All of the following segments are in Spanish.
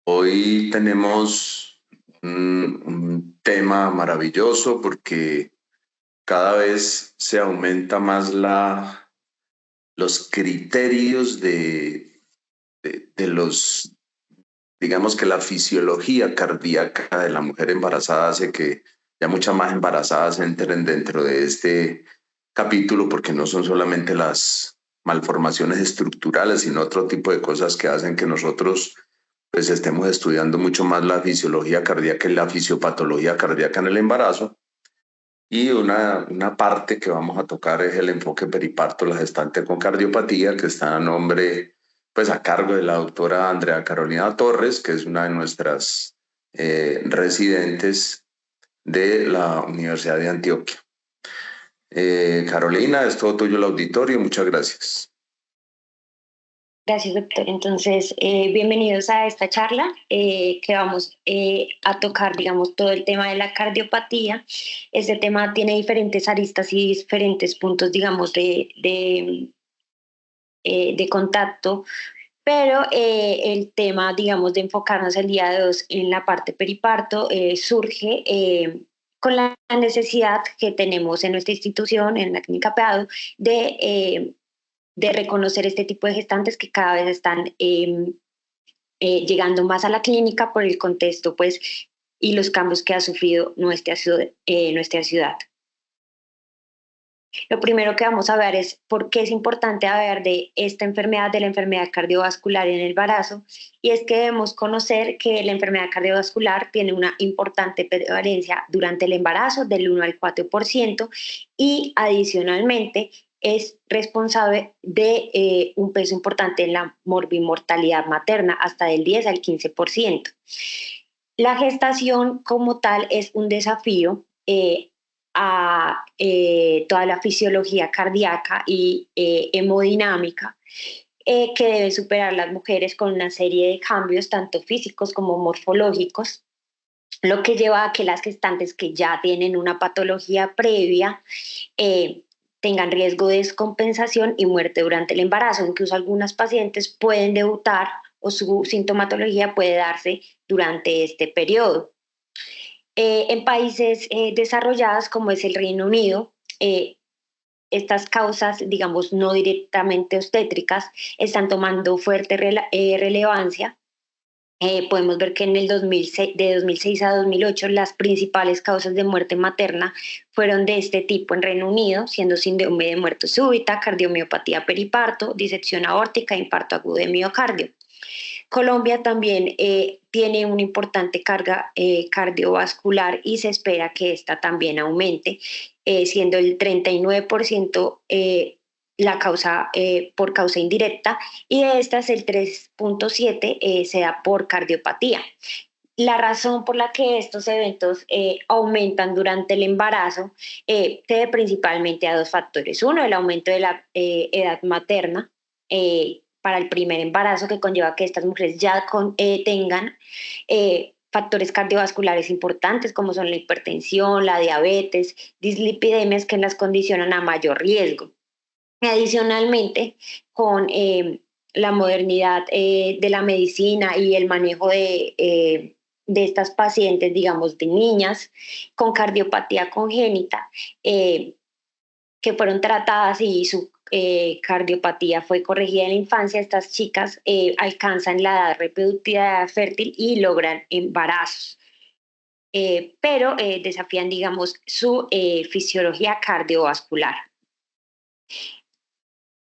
Hoy tenemos un tema maravilloso porque cada vez se aumenta más los criterios de los, digamos que la fisiología cardíaca de la mujer embarazada hace que ya muchas más embarazadas entren dentro de este capítulo porque no son solamente las malformaciones estructurales, sino otro tipo de cosas que hacen que nosotros pues estemos estudiando mucho más la fisiología cardíaca y la fisiopatología cardíaca en el embarazo. Y una parte que vamos a tocar es el enfoque periparto, la gestante con cardiopatía, que está a nombre, pues a cargo de la doctora Andrea Carolina Torres, que es una de nuestras residentes de la Universidad de Antioquia. Carolina, es todo tuyo el auditorio, muchas gracias. Gracias, doctor. Entonces, bienvenidos a esta charla que vamos a tocar, digamos, todo el tema de la cardiopatía. Este tema tiene diferentes aristas y diferentes puntos, digamos, de contacto, pero el tema, digamos, de enfocarnos el día de hoy en la parte periparto surge con la necesidad que tenemos en nuestra institución, en la clínica PEADO, de reconocer este tipo de gestantes que cada vez están llegando más a la clínica por el contexto, pues, y los cambios que ha sufrido nuestra ciudad. Lo primero que vamos a ver es por qué es importante hablar de esta enfermedad, de la enfermedad cardiovascular en el embarazo, y es que debemos conocer que la enfermedad cardiovascular tiene una importante prevalencia durante el embarazo del 1 al 4% y adicionalmente es responsable de un peso importante en la morbimortalidad materna, hasta del 10 al 15%. La gestación como tal es un desafío a toda la fisiología cardíaca y hemodinámica que deben superar las mujeres con una serie de cambios, tanto físicos como morfológicos, lo que lleva a que las gestantes que ya tienen una patología previa tengan riesgo de descompensación y muerte durante el embarazo. Incluso algunas pacientes pueden debutar o su sintomatología puede darse durante este periodo. En países desarrollados como es el Reino Unido, estas causas, digamos, no directamente obstétricas, están tomando fuerte relevancia. Podemos ver que en el 2006, de 2006 a 2008 las principales causas de muerte materna fueron de este tipo en Reino Unido, siendo síndrome de muerte súbita, cardiomiopatía periparto, disección aórtica e infarto agudo de miocardio. Colombia también tiene una importante carga cardiovascular y se espera que esta también aumente, siendo el 39% la causa por causa indirecta, y de estas el 3.7 se da por cardiopatía. La razón por la que estos eventos aumentan durante el embarazo se debe principalmente a dos factores. Uno, el aumento de la edad materna para el primer embarazo, que conlleva que estas mujeres ya tengan factores cardiovasculares importantes como son la hipertensión, la diabetes, dislipidemias que las condicionan a mayor riesgo. Adicionalmente, con la modernidad de la medicina y el manejo de estas pacientes, digamos, de niñas con cardiopatía congénita, que fueron tratadas y su cardiopatía fue corregida en la infancia, estas chicas alcanzan la edad reproductiva fértil y logran embarazos. Pero desafían, digamos, su fisiología cardiovascular.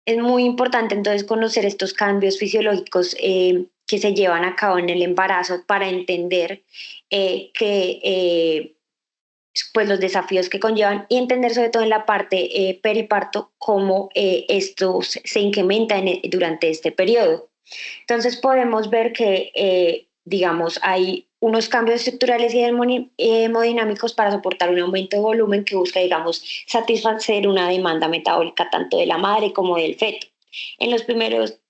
Es muy importante entonces conocer estos cambios fisiológicos que se llevan a cabo en el embarazo para entender pues los desafíos que conllevan y entender sobre todo en la parte periparto cómo esto se incrementa durante este periodo. Entonces podemos ver que, digamos, hay unos cambios estructurales y hemodinámicos para soportar un aumento de volumen que busca, digamos, satisfacer una demanda metabólica tanto de la madre como del feto. En los primeros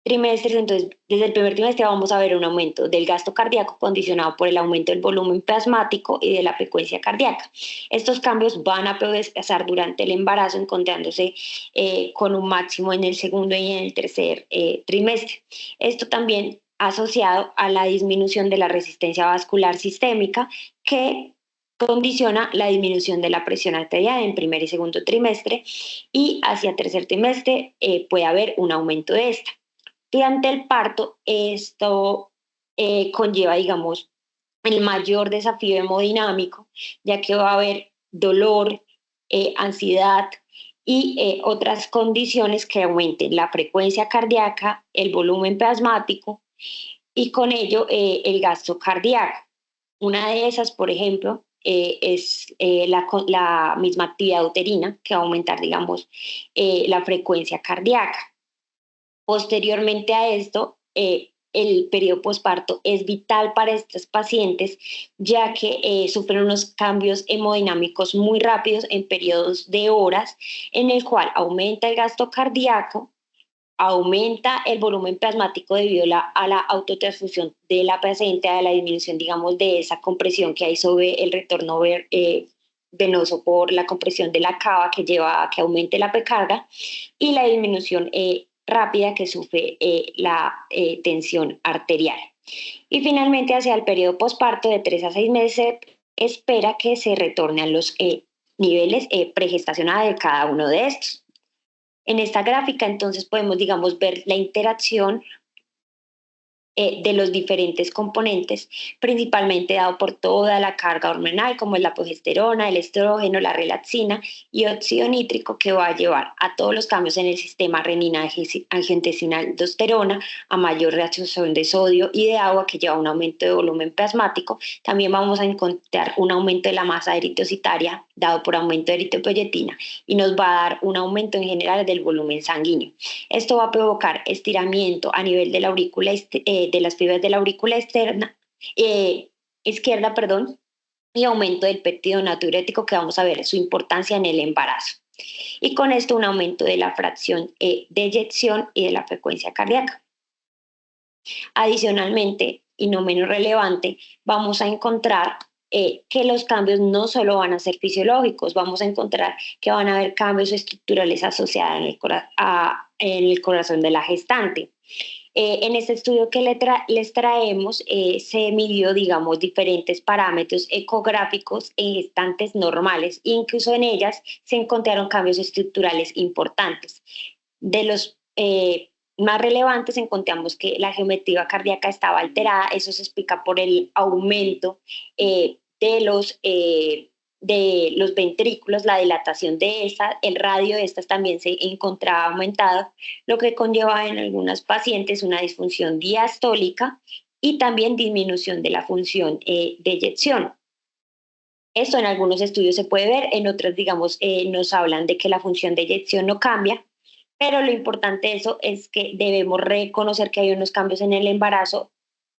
trimestres, entonces desde el primer trimestre vamos a ver un aumento del gasto cardíaco condicionado por el aumento del volumen plasmático y de la frecuencia cardíaca. Estos cambios van a progresar durante el embarazo, encontrándose con un máximo en el segundo y en el tercer trimestre. Esto también asociado a la disminución de la resistencia vascular sistémica que condiciona la disminución de la presión arterial en primer y segundo trimestre y hacia tercer trimestre puede haber un aumento de esta. Durante el parto, esto conlleva, digamos, el mayor desafío hemodinámico, ya que va a haber dolor, ansiedad y otras condiciones que aumenten la frecuencia cardíaca, el volumen plasmático y con ello el gasto cardíaco. Una de esas, por ejemplo, es la misma actividad uterina que va a aumentar, digamos, la frecuencia cardíaca. Posteriormente a esto, el periodo posparto es vital para estos pacientes, ya que sufren unos cambios hemodinámicos muy rápidos en periodos de horas, en el cual aumenta el gasto cardíaco, aumenta el volumen plasmático debido a la autotransfusión de la paciente, a la disminución, digamos, de esa compresión que hay sobre el retorno venoso por la compresión de la cava que lleva a que aumente la precarga y la disminución rápida que sufre la tensión arterial. Y finalmente, hacia el periodo posparto de 3 a 6 meses, espera que se retorne a los niveles pregestacionales de cada uno de estos. En esta gráfica, entonces, podemos, digamos, ver la interacción de los diferentes componentes, principalmente dado por toda la carga hormonal, como es la progesterona, el estrógeno, la relaxina y óxido nítrico, que va a llevar a todos los cambios en el sistema renina-angiotensina-aldosterona, a mayor reabsorción de sodio y de agua, que lleva a un aumento de volumen plasmático. También vamos a encontrar un aumento de la masa eritrocitaria, dado por aumento de eritropoyetina, y nos va a dar un aumento en general del volumen sanguíneo. Esto va a provocar estiramiento a nivel de la aurícula de las fibras de la aurícula externa, izquierda, perdón, y aumento del péptido natriurético, que vamos a ver su importancia en el embarazo. Y con esto un aumento de la fracción de eyección y de la frecuencia cardíaca. Adicionalmente, y no menos relevante, vamos a encontrar que los cambios no solo van a ser fisiológicos, vamos a encontrar que van a haber cambios estructurales asociados en el corazón de la gestante. En este estudio que les traemos se midió, digamos, diferentes parámetros ecográficos en gestantes normales, incluso en ellas se encontraron cambios estructurales importantes. De los más relevantes encontramos que la geometría cardíaca estaba alterada, eso se explica por el aumento de los ventrículos, la dilatación de estas, el radio de estas también se encontraba aumentado, lo que conlleva en algunas pacientes una disfunción diastólica y también disminución de la función de eyección. Esto en algunos estudios se puede ver, en otros, digamos, nos hablan de que la función de eyección no cambia, pero lo importante de eso es que debemos reconocer que hay unos cambios en el embarazo,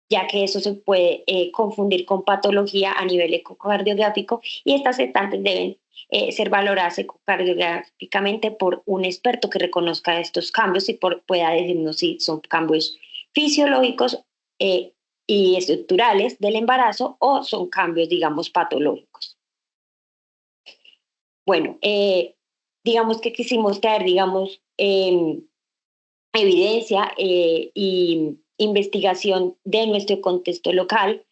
ya que eso se puede confundir con patología a nivel ecocardiográfico y estas gestantes deben ser valoradas ecocardiográficamente por un experto que reconozca estos cambios y pueda decirnos si son cambios fisiológicos y estructurales del embarazo o son cambios, digamos, patológicos. Bueno, digamos que quisimos traer, digamos, evidencia y investigación de nuestro contexto local.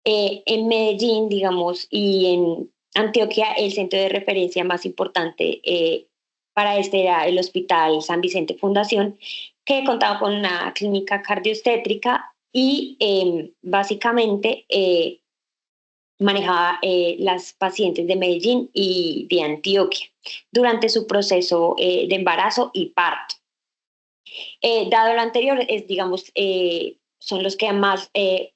En Medellín, digamos, y en Antioquia, el centro de referencia más importante para este era el Hospital San Vicente Fundación, que contaba con una clínica cardioobstétrica y básicamente manejaba las pacientes de Medellín y de Antioquia durante su proceso de embarazo y parto. Dado lo anterior, es, digamos, son los que más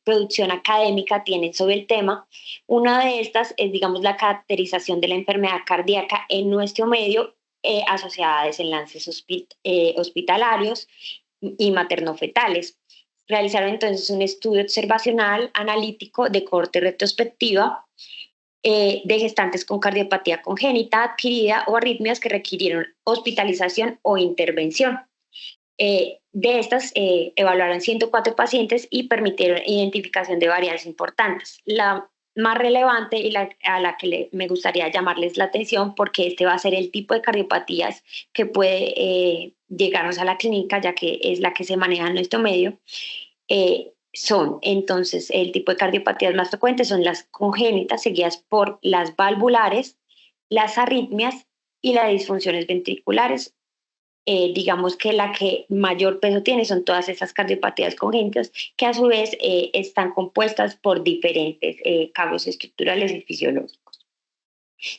producción académica tienen sobre el tema. Una de estas es, digamos, la caracterización de la enfermedad cardíaca en nuestro medio asociada a desenlaces hospitalarios y maternofetales. Realizaron entonces un estudio observacional analítico de corte retrospectiva de gestantes con cardiopatía congénita adquirida o arritmias que requirieron hospitalización o intervención. De estas, evaluaron 104 pacientes y permitieron identificación de variables importantes. La más relevante y a la que me gustaría llamarles la atención, porque este va a ser el tipo de cardiopatías que puede llegarnos a la clínica, ya que es la que se maneja en nuestro medio, son entonces el tipo de cardiopatías más frecuentes son las congénitas, seguidas por las valvulares, las arritmias y las disfunciones ventriculares. Digamos que la que mayor peso tiene son todas esas cardiopatías congénitas, que a su vez están compuestas por diferentes cambios estructurales y fisiológicos.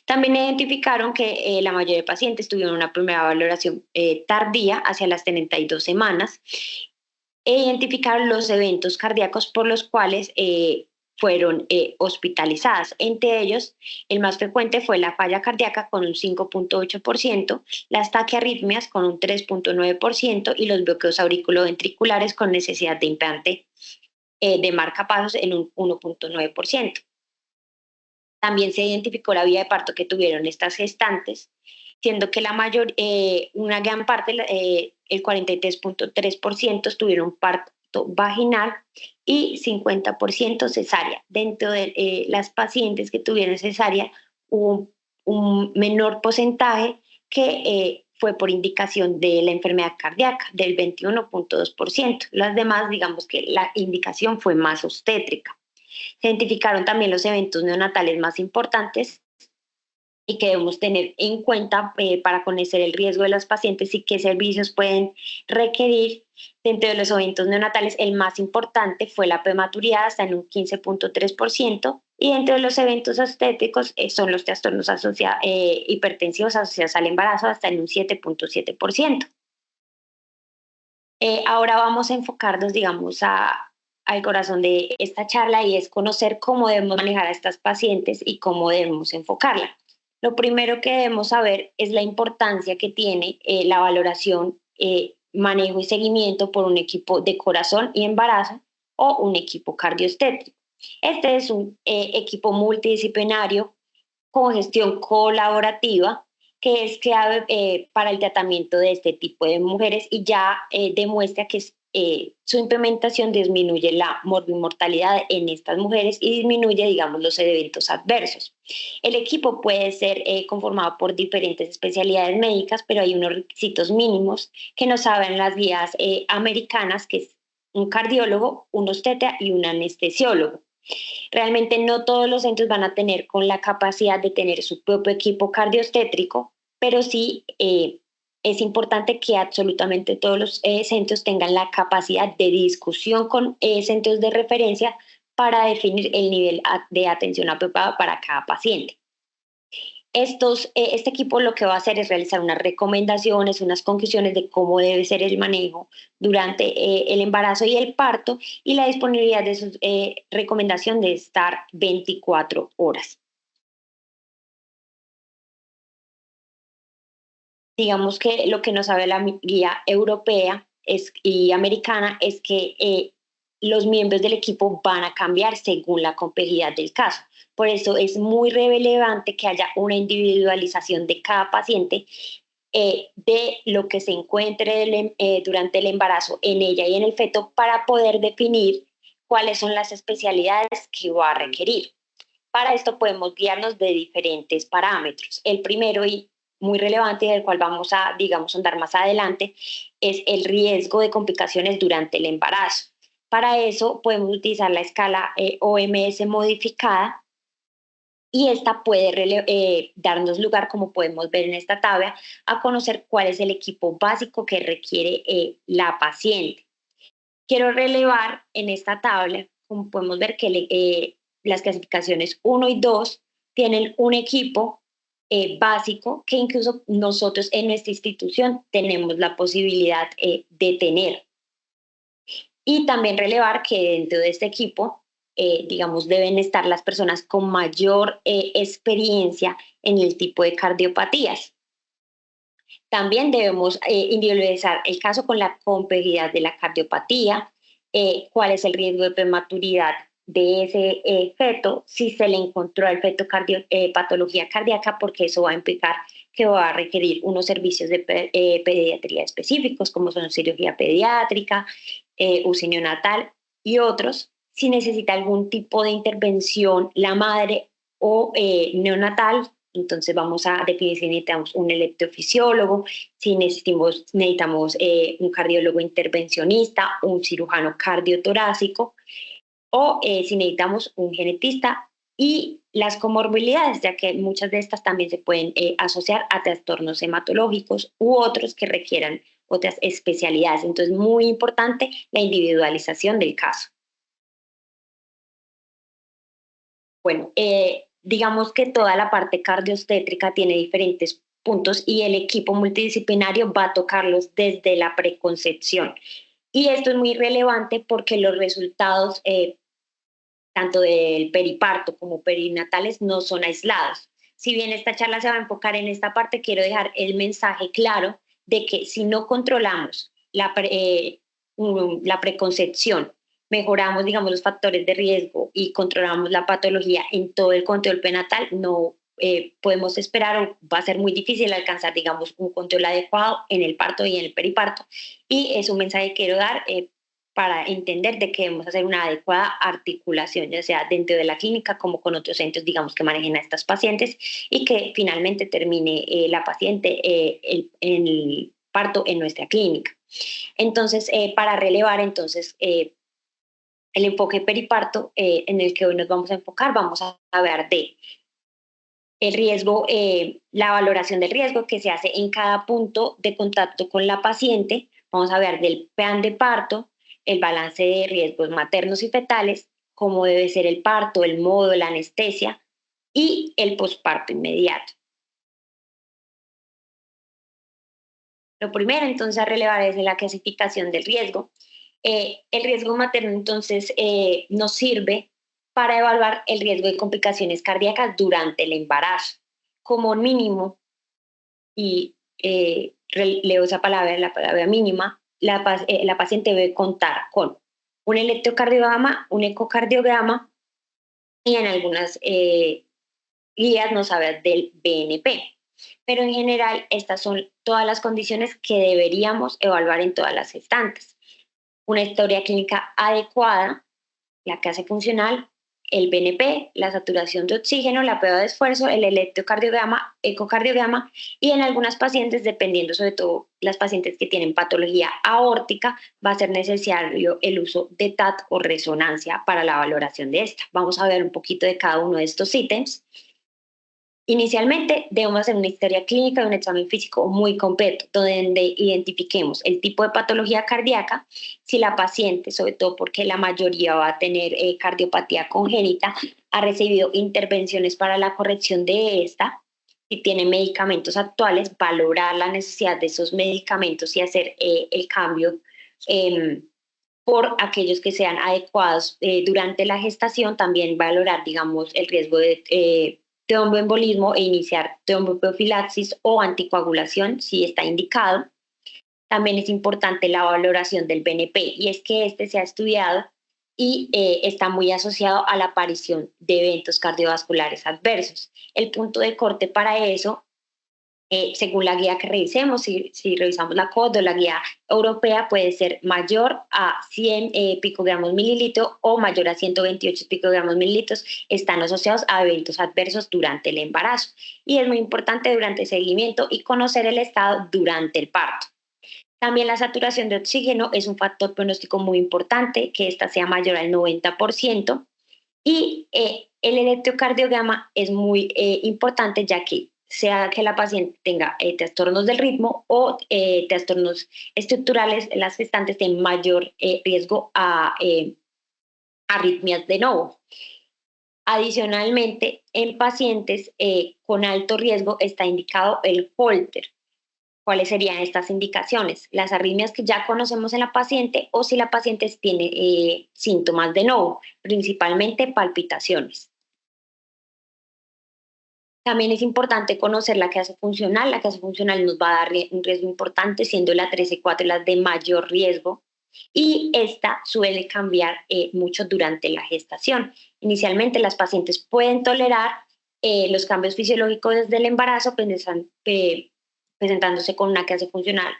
También identificaron que la mayoría de pacientes tuvieron una primera valoración tardía hacia las 32 semanas e identificaron los eventos cardíacos por los cuales fueron hospitalizadas. Entre ellos, el más frecuente fue la falla cardíaca con un 5.8%, las taquiarritmias con un 3.9% y los bloqueos auriculoventriculares con necesidad de implante de marcapasos en un 1.9%. También se identificó la vía de parto que tuvieron estas gestantes, siendo que una gran parte, el 43.3%, tuvieron parto vaginal y 50% cesárea. Dentro de las pacientes que tuvieron cesárea hubo un menor porcentaje que fue por indicación de la enfermedad cardíaca, del 21.2%. Las demás, digamos que la indicación fue más obstétrica. Se identificaron también los eventos neonatales más importantes y que debemos tener en cuenta para conocer el riesgo de las pacientes y qué servicios pueden requerir. Dentro de los eventos neonatales, el más importante fue la prematuridad, hasta en un 15.3%, y dentro de los eventos obstétricos son los trastornos hipertensivos asociados al embarazo, hasta en un 7.7%. Ahora vamos a enfocarnos, digamos, al corazón de esta charla, y es conocer cómo debemos manejar a estas pacientes y cómo debemos enfocarla. Lo primero que debemos saber es la importancia que tiene la valoración, manejo y seguimiento por un equipo de corazón y embarazo o un equipo cardioestétrico. Este es un equipo multidisciplinario con gestión colaborativa que es clave para el tratamiento de este tipo de mujeres, y ya demuestra que su implementación disminuye la morbimortalidad en estas mujeres y disminuye, digamos, los eventos adversos. El equipo puede ser conformado por diferentes especialidades médicas, pero hay unos requisitos mínimos que nos saben las guías americanas, que es un cardiólogo, un obstetra y un anestesiólogo. Realmente no todos los centros van a tener con la capacidad de tener su propio equipo cardioobstétrico, pero sí es importante que absolutamente todos los centros tengan la capacidad de discusión con centros de referencia para definir el nivel de atención apropiado para cada paciente. Este equipo lo que va a hacer es realizar unas recomendaciones, unas conclusiones de cómo debe ser el manejo durante el embarazo y el parto, y la disponibilidad de su recomendación de estar 24 horas. Digamos que lo que nos sabe la guía europea y americana es que los miembros del equipo van a cambiar según la complejidad del caso. Por eso es muy relevante que haya una individualización de cada paciente, de lo que se encuentre durante el embarazo en ella y en el feto, para poder definir cuáles son las especialidades que va a requerir. Para esto podemos guiarnos de diferentes parámetros. El primero y muy relevante, del cual vamos a, digamos, andar más adelante, es el riesgo de complicaciones durante el embarazo. Para eso podemos utilizar la escala OMS modificada, y esta puede darnos lugar, como podemos ver en esta tabla, a conocer cuál es el equipo básico que requiere la paciente. Quiero relevar en esta tabla, como podemos ver, que las clasificaciones 1 y 2 tienen un equipo básico que incluso nosotros en nuestra institución tenemos la posibilidad de tener. Y también relevar que dentro de este equipo, digamos, deben estar las personas con mayor experiencia en el tipo de cardiopatías. También debemos individualizar el caso con la complejidad de la cardiopatía, cuál es el riesgo de prematuridad de ese feto, si se le encontró al feto patología cardíaca, porque eso va a implicar que va a requerir unos servicios de pediatría específicos, como son cirugía pediátrica, UCI neonatal y otros. Si necesita algún tipo de intervención la madre o neonatal, entonces vamos a definir si necesitamos un electrofisiólogo, si necesitamos un cardiólogo intervencionista, un cirujano cardiotorácico o si necesitamos un genetista y las comorbilidades, ya que muchas de estas también se pueden asociar a trastornos hematológicos u otros que requieran otras especialidades. Entonces, muy importante la individualización del caso. Bueno, digamos que toda la parte cardiostétrica tiene diferentes puntos y el equipo multidisciplinario va a tocarlos desde la preconcepción. Y esto es muy relevante porque los resultados tanto del periparto como perinatales no son aislados. Si bien esta charla se va a enfocar en esta parte, quiero dejar el mensaje claro de que si no controlamos la preconcepción, mejoramos, digamos, los factores de riesgo y controlamos la patología en todo el control prenatal, no podemos esperar o va a ser muy difícil alcanzar, digamos, un control adecuado en el parto y en el periparto. Y es un mensaje que quiero dar para entender de que debemos hacer una adecuada articulación, ya sea dentro de la clínica como con otros centros, digamos, que manejen a estas pacientes y que finalmente termine la paciente en el parto en nuestra clínica. Entonces, para relevar, entonces, el enfoque periparto en el que hoy nos vamos a enfocar, vamos a ver de el riesgo, la valoración del riesgo que se hace en cada punto de contacto con la paciente. Vamos a ver del plan de parto, el balance de riesgos maternos y fetales, cómo debe ser el parto, el modo, la anestesia y el posparto inmediato. Lo primero entonces a relevar es la clasificación del riesgo. El riesgo materno entonces nos sirve para evaluar el riesgo de complicaciones cardíacas durante el embarazo. Como mínimo, y leo esa palabra, la palabra mínima, la paciente debe contar con un electrocardiograma, un ecocardiograma y en algunas guías nos habla del BNP. Pero en general estas son todas las condiciones que deberíamos evaluar en todas las gestantes. Una historia clínica adecuada, la clase funcional, el BNP, la saturación de oxígeno, la prueba de esfuerzo, el electrocardiograma, ecocardiograma y en algunas pacientes, dependiendo sobre todo las pacientes que tienen patología aórtica, va a ser necesario el uso de TAT o resonancia para la valoración de esta. Vamos a ver un poquito de cada uno de estos ítems. Inicialmente debemos hacer una historia clínica y un examen físico muy completo, donde identifiquemos el tipo de patología cardíaca, si la paciente, sobre todo porque la mayoría va a tener cardiopatía congénita, ha recibido intervenciones para la corrección de esta, si tiene medicamentos actuales, valorar la necesidad de esos medicamentos y hacer el cambio por aquellos que sean adecuados durante la gestación, también valorar, digamos, el riesgo de tromboembolismo e iniciar tromboprofilaxis o anticoagulación si está indicado. También es importante la valoración del BNP y es que este se ha estudiado y está muy asociado a la aparición de eventos cardiovasculares adversos. El punto de corte para eso, según la guía que revisemos, si revisamos la COD o la guía europea, puede ser mayor a 100 picogramos mililitro o mayor a 128 picogramos mililitros, están asociados a eventos adversos durante el embarazo. Y es muy importante durante el seguimiento y conocer el estado durante el parto. También la saturación de oxígeno es un factor pronóstico muy importante, que ésta sea mayor al 90%. Y el electrocardiograma es muy importante, ya que sea que la paciente tenga trastornos del ritmo o trastornos estructurales, las gestantes tienen mayor riesgo a arritmias de nuevo. Adicionalmente, en pacientes con alto riesgo está indicado el Holter. ¿Cuáles serían estas indicaciones? Las arritmias que ya conocemos en la paciente o si la paciente tiene síntomas de nuevo, principalmente palpitaciones. También es importante conocer la clase funcional. La clase funcional nos va a dar un riesgo importante, siendo la 13-4 la de mayor riesgo. Y esta suele cambiar mucho durante la gestación. Inicialmente las pacientes pueden tolerar Los cambios fisiológicos desde el embarazo pues, están presentándose con una clase funcional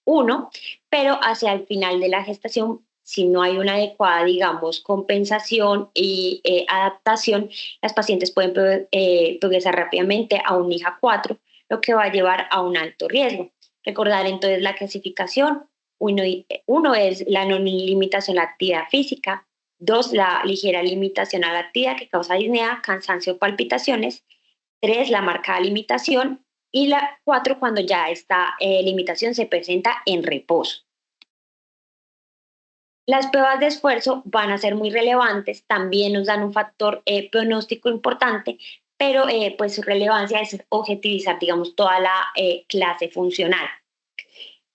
1, pero hacia el final de la gestación, si no hay una adecuada, digamos, compensación y adaptación, las pacientes pueden progresar rápidamente a un IJA 4, lo que va a llevar a un alto riesgo. Recordar entonces la clasificación. Uno es la no limitación a la actividad física. 2, la ligera limitación a la actividad que causa disnea, cansancio o palpitaciones. 3, la marcada limitación. Y la 4, cuando ya esta limitación se presenta en reposo. Las pruebas de esfuerzo van a ser muy relevantes, también nos dan un factor pronóstico importante, pero pues su relevancia es objetivizar, digamos, toda la clase funcional.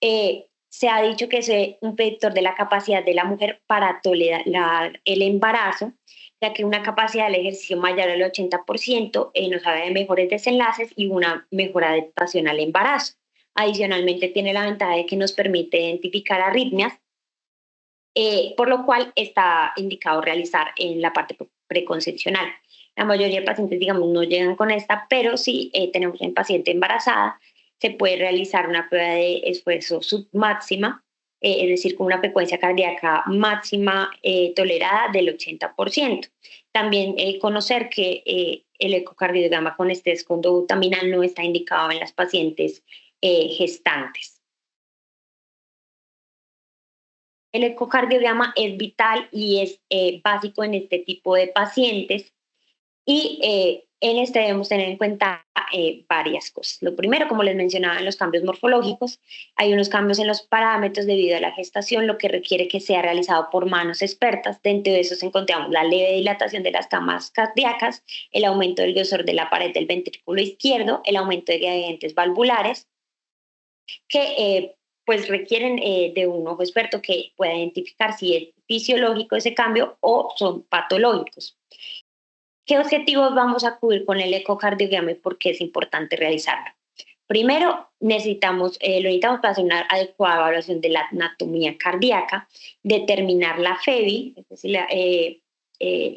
Se ha dicho que es un predictor de la capacidad de la mujer para tolerar el embarazo, ya que una capacidad del ejercicio mayor al 80% nos habla de mejores desenlaces y una mejor adaptación al embarazo. Adicionalmente, tiene la ventaja de que nos permite identificar arritmias, por lo cual está indicado realizar en la parte preconcepcional. La mayoría de pacientes, digamos, no llegan con esta, pero si tenemos en paciente embarazada, se puede realizar una prueba de esfuerzo submáxima, es decir, con una frecuencia cardíaca máxima tolerada del 80%. También conocer que el ecocardiograma con estrés con dobutamina no está indicado en las pacientes gestantes. El ecocardiograma es vital y es básico en este tipo de pacientes y en este debemos tener en cuenta varias cosas. Lo primero, como les mencionaba, en los cambios morfológicos, hay unos cambios en los parámetros debido a la gestación, lo que requiere que sea realizado por manos expertas. Dentro de esos encontramos la leve dilatación de las camas cardíacas, el aumento del grosor de la pared del ventrículo izquierdo, el aumento de gradientes valvulares, que pues requieren de un ojo experto que pueda identificar si es fisiológico ese cambio o son patológicos. ¿Qué objetivos vamos a cubrir con el ecocardiograma y por qué es importante realizarlo? Primero, lo necesitamos para hacer una adecuada evaluación de la anatomía cardíaca, determinar la FEBI, es decir,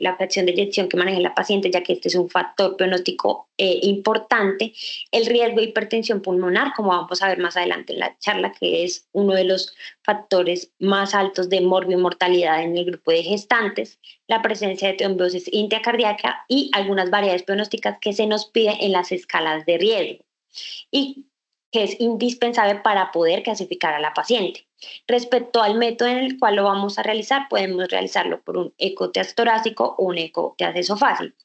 la fracción de eyección que maneja la paciente, ya que este es un factor pronóstico importante, el riesgo de hipertensión pulmonar, como vamos a ver más adelante en la charla, que es uno de los factores más altos de mortalidad en el grupo de gestantes, la presencia de trombosis intracardíaca y algunas variables pronósticas que se nos piden en las escalas de riesgo y que es indispensable para poder clasificar a la paciente. Respecto al método en el cual lo vamos a realizar, podemos realizarlo por un ecotest torácico o un ecotest esofágico.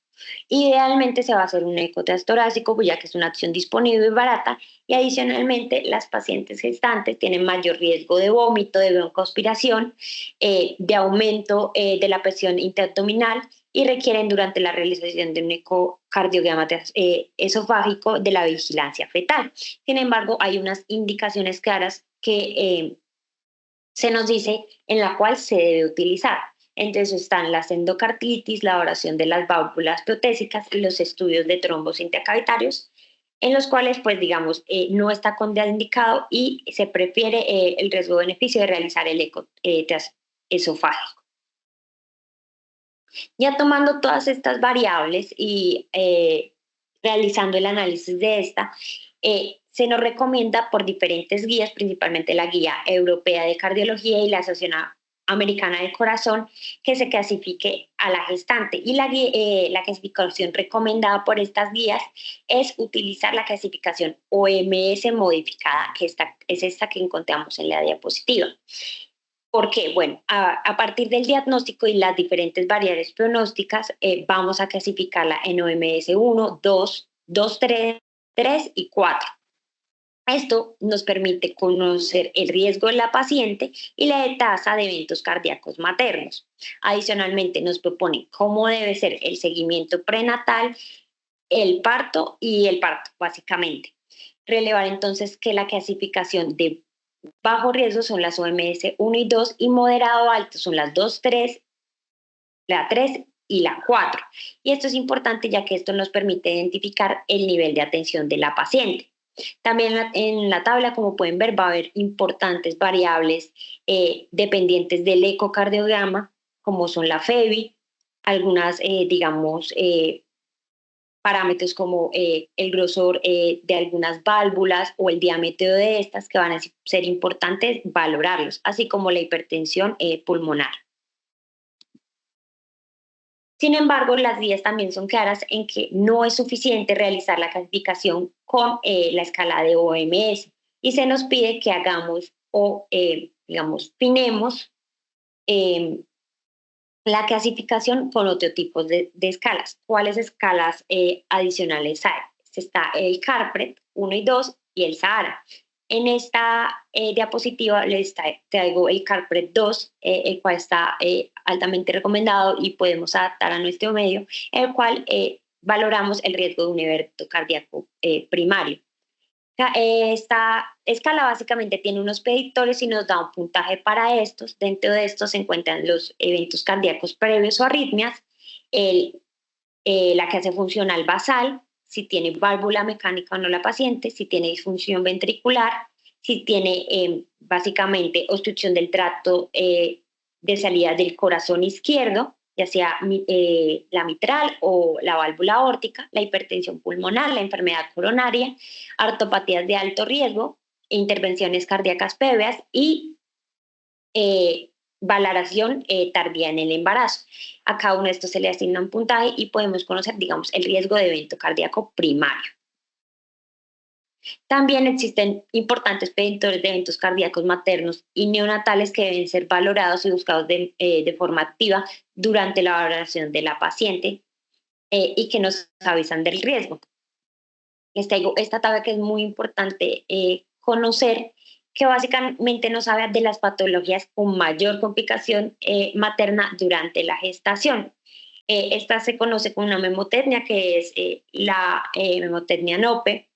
Idealmente se va a hacer un ecotest torácico, ya que es una opción disponible y barata, y adicionalmente las pacientes gestantes tienen mayor riesgo de vómito, de broncoaspiración, de aumento de la presión interabdominal y requieren durante la realización de un ecocardiograma esofágico de la vigilancia fetal. Sin embargo, hay unas indicaciones claras que se nos dice en la cual se debe utilizar. Entre eso están las endocarditis, la oración de las válvulas protésicas y los estudios de trombos intercavitarios, en los cuales, pues, digamos, no está contraindicado y se prefiere el riesgo-beneficio de realizar el eco esofágico. Ya tomando todas estas variables y realizando el análisis de esta, se nos recomienda por diferentes guías, principalmente la guía europea de cardiología y la Asociación Americana del Corazón, que se clasifique a la gestante. Y la clasificación recomendada por estas guías es utilizar la clasificación OMS modificada, que es esta que encontramos en la diapositiva. ¿Por qué? Bueno, a partir del diagnóstico y las diferentes variables pronósticas, vamos a clasificarla en OMS 1, 2, 2, 3 y 4. Esto nos permite conocer el riesgo de la paciente y la tasa de eventos cardíacos maternos. Adicionalmente, nos propone cómo debe ser el seguimiento prenatal, el parto y el parto, básicamente. Relevar entonces que la clasificación de bajo riesgo son las OMS 1 y 2 y moderado alto son las 2, 3, la 3 y la 4. Y esto es importante ya que esto nos permite identificar el nivel de atención de la paciente. También en la tabla, como pueden ver, va a haber importantes variables dependientes del ecocardiograma, como son la FEBI, algunas, digamos, parámetros como el grosor de algunas válvulas o el diámetro de estas, que van a ser importantes valorarlos, así como la hipertensión pulmonar. Sin embargo, las guías también son claras en que no es suficiente realizar la clasificación con la escala de OMS y se nos pide que hagamos o, digamos, finemos la clasificación con otro tipo de escalas. ¿Cuáles escalas adicionales hay? Está el CARPRET 1 y 2 y el SAHARA. En esta diapositiva les traigo el CARPRET 2, el cual está altamente recomendado y podemos adaptar a nuestro medio, en el cual valoramos el riesgo de un evento cardíaco primario. Esta escala básicamente tiene unos predictores y nos da un puntaje para estos. Dentro de estos se encuentran los eventos cardíacos previos o arritmias, la que hace funcional basal, si tiene válvula mecánica o no la paciente, si tiene disfunción ventricular, si tiene básicamente obstrucción del tracto de salida del corazón izquierdo, ya sea la mitral o la válvula aórtica, la hipertensión pulmonar, la enfermedad coronaria, artopatías de alto riesgo, intervenciones cardíacas previas y valoración tardía en el embarazo. A cada uno de estos se le asigna un puntaje y podemos conocer, digamos, el riesgo de evento cardíaco primario. También existen importantes predictores de eventos cardíacos maternos y neonatales que deben ser valorados y buscados de forma activa durante la valoración de la paciente y que nos avisan del riesgo. Les traigo esta tabla que es muy importante conocer, que básicamente nos habla de las patologías con mayor complicación materna durante la gestación. Esta se conoce como una memotecnia, que es la memotecnia NOPE,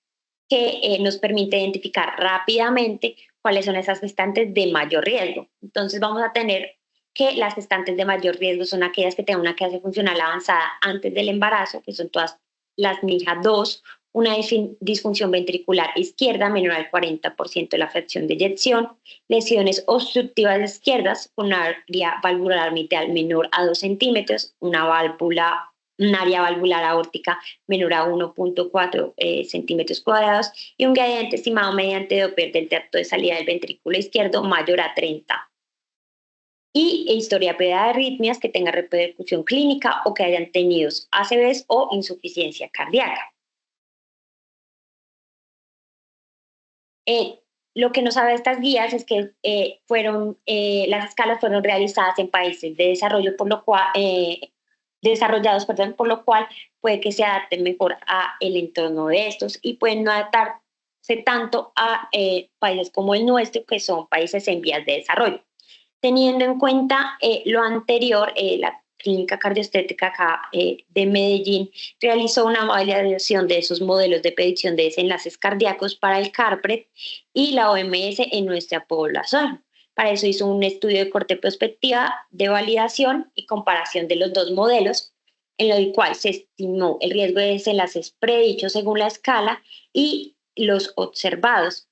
que nos permite identificar rápidamente cuáles son esas gestantes de mayor riesgo. Entonces vamos a tener que las gestantes de mayor riesgo son aquellas que tengan una clase funcional avanzada antes del embarazo, que son todas las MIJA 2, una disfunción ventricular izquierda menor al 40% de la fracción de eyección, lesiones obstructivas izquierdas con una área valvular mitral menor a 2 centímetros, un área valvular aórtica menor a 1.4 centímetros cuadrados y un gradiente estimado mediante Doppler del tracto de salida del ventrículo izquierdo mayor a 30. Y historia previa de arritmias que tenga repercusión clínica o que hayan tenido ACVs o insuficiencia cardíaca. Lo que nos sabe estas guías es que las escalas fueron realizadas en países de desarrollo, desarrollados, por lo cual puede que se adapten mejor a el entorno de estos y pueden no adaptarse tanto a países como el nuestro, que son países en vías de desarrollo. Teniendo en cuenta lo anterior, la Clínica Cardioestética acá de Medellín realizó una validación de esos modelos de predicción de desenlaces cardíacos para el CARPRET y la OMS en nuestra población. Para eso hizo un estudio de corte prospectiva de validación y comparación de los dos modelos, en el cual se estimó el riesgo de desenlaces predichos según la escala y los observados.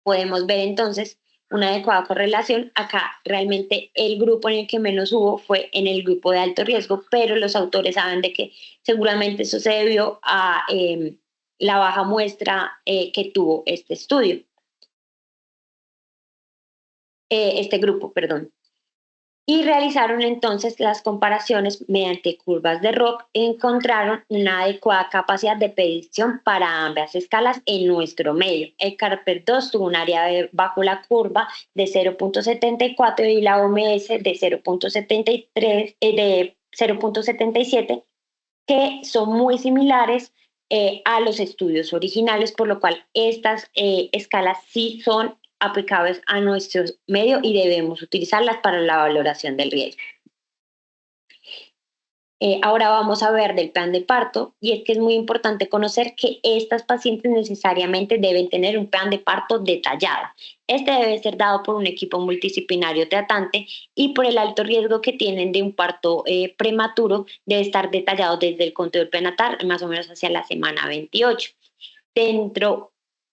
Podemos ver entonces una adecuada correlación. Acá realmente el grupo en el que menos hubo fue en el grupo de alto riesgo, pero los autores saben de que seguramente eso se debió a la baja muestra que tuvo este estudio. Este grupo, perdón. Y realizaron entonces las comparaciones mediante curvas de ROC y encontraron una adecuada capacidad de predicción para ambas escalas en nuestro medio. El CARPET 2 tuvo un área bajo la curva de 0.74 y la OMS de 0.73, de 0.77, que son muy similares a los estudios originales, por lo cual estas escalas sí son aplicables a nuestro medio y debemos utilizarlas para la valoración del riesgo. Ahora vamos a ver del plan de parto, y es que es muy importante conocer que estas pacientes necesariamente deben tener un plan de parto detallado. Este debe ser dado por un equipo multidisciplinario tratante y por el alto riesgo que tienen de un parto prematuro, debe estar detallado desde el control prenatal más o menos hacia la semana 28. Dentro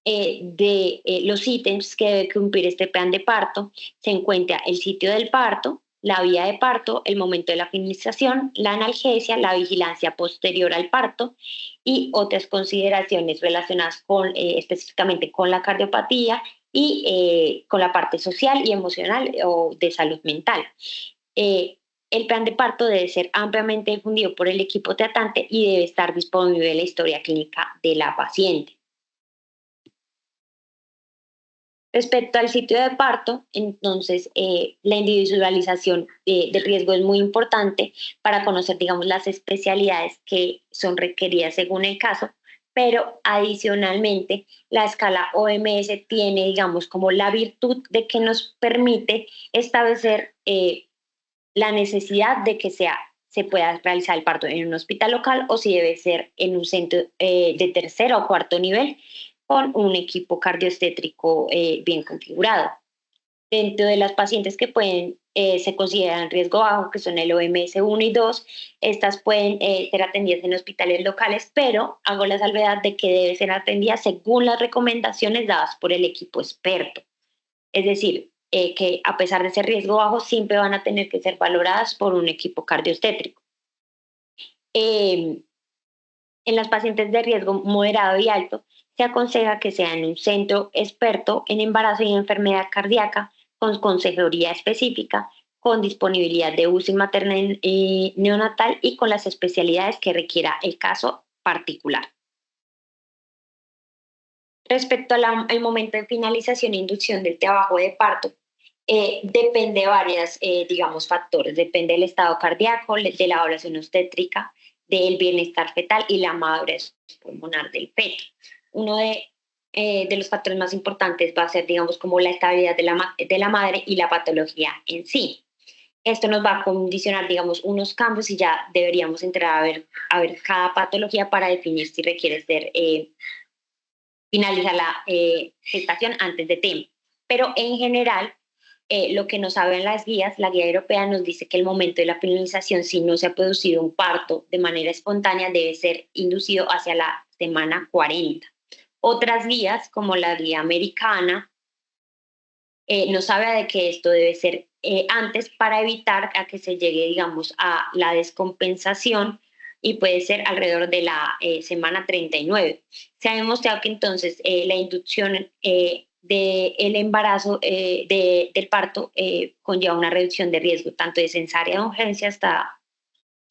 de los ítems que debe cumplir este plan de parto se encuentra el sitio del parto, la vía de parto, el momento de la finalización, la analgesia, la vigilancia posterior al parto y otras consideraciones relacionadas con, específicamente con la cardiopatía y con la parte social y emocional o de salud mental. Eh, el plan de parto debe ser ampliamente difundido por el equipo tratante y debe estar disponible la historia clínica de la paciente. Respecto al sitio de parto, entonces la individualización de riesgo es muy importante para conocer, digamos, las especialidades que son requeridas según el caso, pero adicionalmente la escala OMS tiene, digamos, como la virtud de que nos permite establecer la necesidad de que se pueda realizar el parto en un hospital local o si debe ser en un centro de tercer o cuarto nivel con un equipo cardioestétrico bien configurado. Dentro de las pacientes que se consideran riesgo bajo, que son el OMS 1 y 2, estas pueden ser atendidas en hospitales locales, pero hago la salvedad de que deben ser atendidas según las recomendaciones dadas por el equipo experto. Es decir, que a pesar de ser riesgo bajo, siempre van a tener que ser valoradas por un equipo cardioestétrico. Eh, en las pacientes de riesgo moderado y alto, se aconseja que sea en un centro experto en embarazo y enfermedad cardíaca, con consejería específica, con disponibilidad de UCI materna y neonatal y con las especialidades que requiera el caso particular. Respecto al momento de finalización e inducción del trabajo de parto, depende de varios, digamos, factores. Depende del estado cardíaco, de la evaluación obstétrica, del bienestar fetal y la madurez pulmonar del feto. Uno de los factores más importantes va a ser, digamos, como la estabilidad de la madre y la patología en sí. Esto nos va a condicionar, digamos, unos cambios y ya deberíamos entrar a ver cada patología para definir si requiere ser finalizar la gestación antes de tiempo. Pero en general, lo que nos hablan las guías, la guía europea nos dice que el momento de la finalización, si no se ha producido un parto de manera espontánea, debe ser inducido hacia la semana 40. Otras guías, como la guía americana, nos habla de que esto debe ser antes para evitar a que se llegue, digamos, a la descompensación y puede ser alrededor de la semana 39. Se ha demostrado que entonces la inducción del embarazo, del parto, conlleva una reducción de riesgo tanto de cesárea de urgencia hasta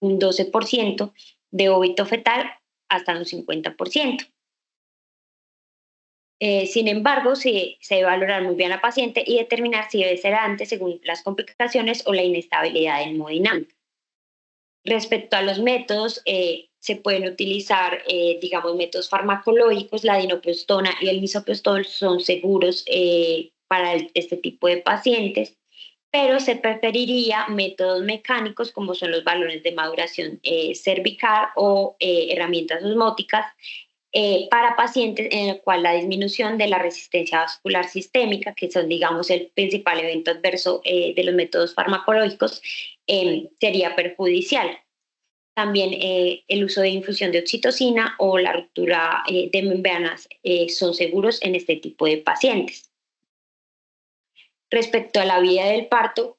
un 12%, de óbito fetal hasta un 50%. Sin embargo, se debe valorar muy bien a la paciente y determinar si debe ser antes según las complicaciones o la inestabilidad hemodinámica. Respecto a los métodos, se pueden utilizar, digamos, métodos farmacológicos, la dinoprostona y el misoprostol son seguros para este tipo de pacientes, pero se preferiría métodos mecánicos como son los balones de maduración cervical o herramientas osmóticas para pacientes en el cual la disminución de la resistencia vascular sistémica, que son, digamos, el principal evento adverso de los métodos farmacológicos, sería perjudicial. También el uso de infusión de oxitocina o la ruptura de membranas son seguros en este tipo de pacientes. Respecto a la vía del parto,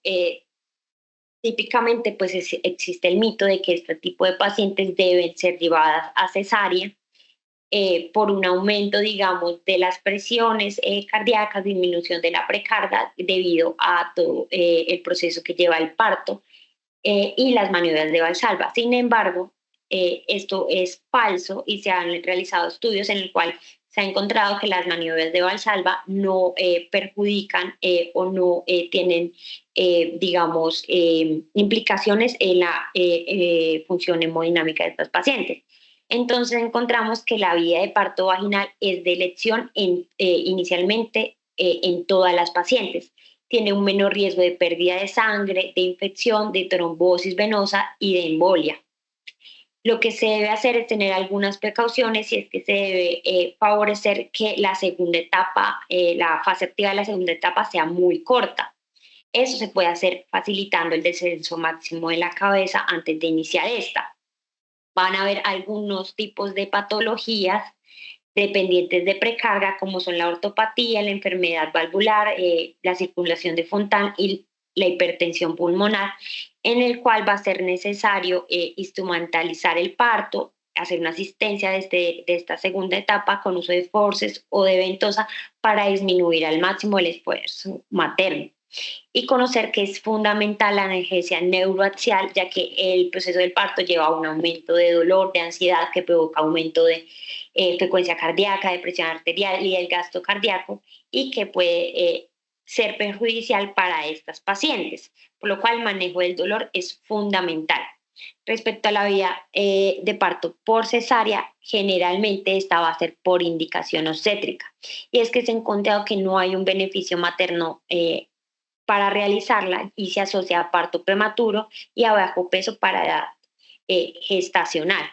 típicamente pues existe el mito de que este tipo de pacientes deben ser llevadas a cesárea por un aumento, digamos, de las presiones cardíacas, disminución de la precarga debido a todo el proceso que lleva el parto y las maniobras de Valsalva. Sin embargo, esto es falso y se han realizado estudios en el cual se ha encontrado que las maniobras de Valsalva no perjudican o no tienen, digamos, implicaciones en la función hemodinámica de estos pacientes. Entonces encontramos que la vía de parto vaginal es de elección inicialmente en todas las pacientes. Tiene un menor riesgo de pérdida de sangre, de infección, de trombosis venosa y de embolia. Lo que se debe hacer es tener algunas precauciones y es que se debe favorecer que la segunda etapa, la fase activa de la segunda etapa sea muy corta. Eso se puede hacer facilitando el descenso máximo de la cabeza antes de iniciar esta. Van a haber algunos tipos de patologías dependientes de precarga, como son la ortopatía, la enfermedad valvular, la circulación de Fontan y la hipertensión pulmonar, en el cual va a ser necesario instrumentalizar el parto, hacer una asistencia de esta segunda etapa con uso de forceps o de ventosa para disminuir al máximo el esfuerzo materno. Y conocer que es fundamental la analgesia neuroaxial, ya que el proceso del parto lleva a un aumento de dolor, de ansiedad, que provoca aumento de frecuencia cardíaca, de presión arterial y del gasto cardíaco, y que puede ser perjudicial para estas pacientes, por lo cual el manejo del dolor es fundamental. Respecto a la vía de parto por cesárea, generalmente esta va a ser por indicación obstétrica. Y es que se ha encontrado que no hay un beneficio materno para realizarla y se asocia a parto prematuro y a bajo peso para edad gestacional.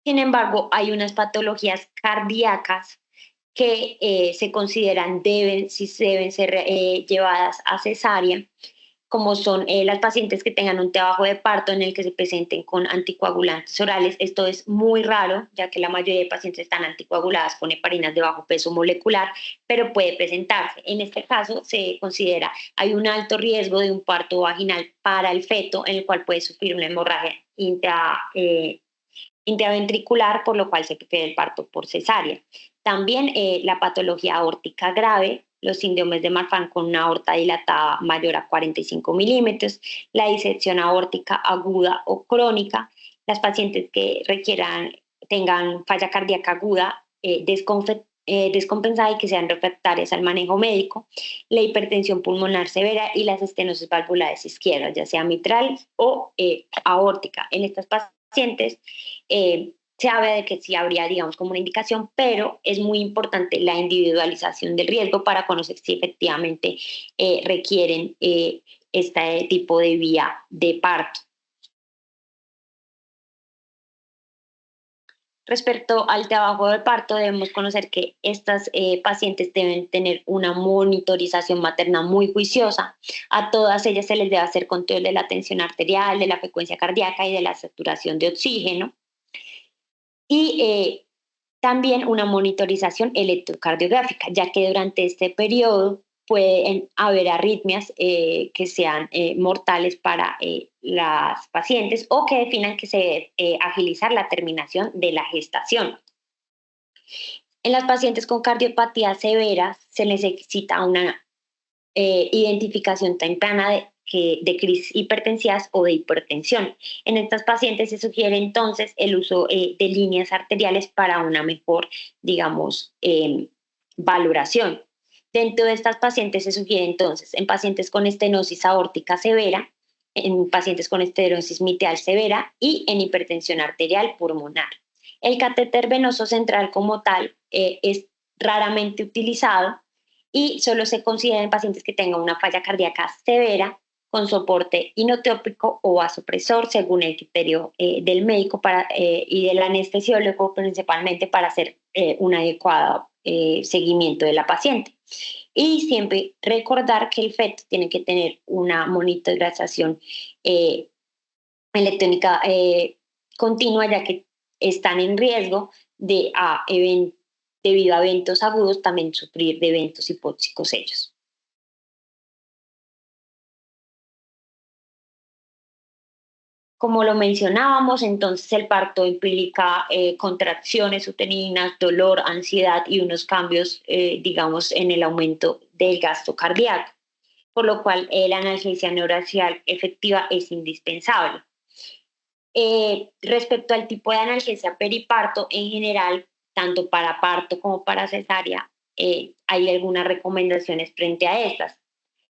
Sin embargo, hay unas patologías cardíacas que se consideran si deben ser llevadas a cesárea, como son las pacientes que tengan un trabajo de parto en el que se presenten con anticoagulantes orales. Esto es muy raro, ya que la mayoría de pacientes están anticoaguladas con heparinas de bajo peso molecular, pero puede presentarse. En este caso se considera hay un alto riesgo de un parto vaginal para el feto, en el cual puede sufrir una hemorragia intraventricular, por lo cual se prefiere el parto por cesárea. También la patología aórtica grave, los síndromes de Marfan con una aorta dilatada mayor a 45 milímetros, la disección aórtica aguda o crónica, las pacientes que tengan falla cardíaca aguda descompensada y que sean refractarias al manejo médico, la hipertensión pulmonar severa y las estenosis valvulares izquierdas, ya sea mitral o aórtica. En estas pacientes se habla de que sí habría, digamos, como una indicación, pero es muy importante la individualización del riesgo para conocer si efectivamente requieren este tipo de vía de parto. Respecto al trabajo de parto, debemos conocer que estas pacientes deben tener una monitorización materna muy juiciosa. A todas ellas se les debe hacer control de la tensión arterial, de la frecuencia cardíaca y de la saturación de oxígeno. Y también una monitorización electrocardiográfica, ya que durante este periodo pueden haber arritmias que sean mortales para las pacientes o que definan que se debe agilizar la terminación de la gestación. En las pacientes con cardiopatía severa se necesita una identificación temprana de crisis hipertensivas o de hipertensión. En estas pacientes se sugiere entonces el uso de líneas arteriales para una mejor, digamos, valoración. Dentro de estas pacientes se sugiere entonces en pacientes con estenosis aórtica severa, en pacientes con estenosis mitral severa y en hipertensión arterial pulmonar. El catéter venoso central como tal es raramente utilizado y solo se considera en pacientes que tengan una falla cardíaca severa con soporte inotópico o vasopresor según el criterio del médico y del anestesiólogo principalmente para hacer un adecuado seguimiento de la paciente. Y siempre recordar que el feto tiene que tener una monitorización electrónica continua, ya que están en riesgo de debido a eventos agudos también sufrir de eventos hipóxicos ellos. Como lo mencionábamos, entonces el parto implica contracciones uterinas, dolor, ansiedad y unos cambios, digamos, en el aumento del gasto cardíaco, por lo cual la analgesia neuroaxial efectiva es indispensable. Respecto al tipo de analgesia periparto, en general, tanto para parto como para cesárea, hay algunas recomendaciones frente a estas.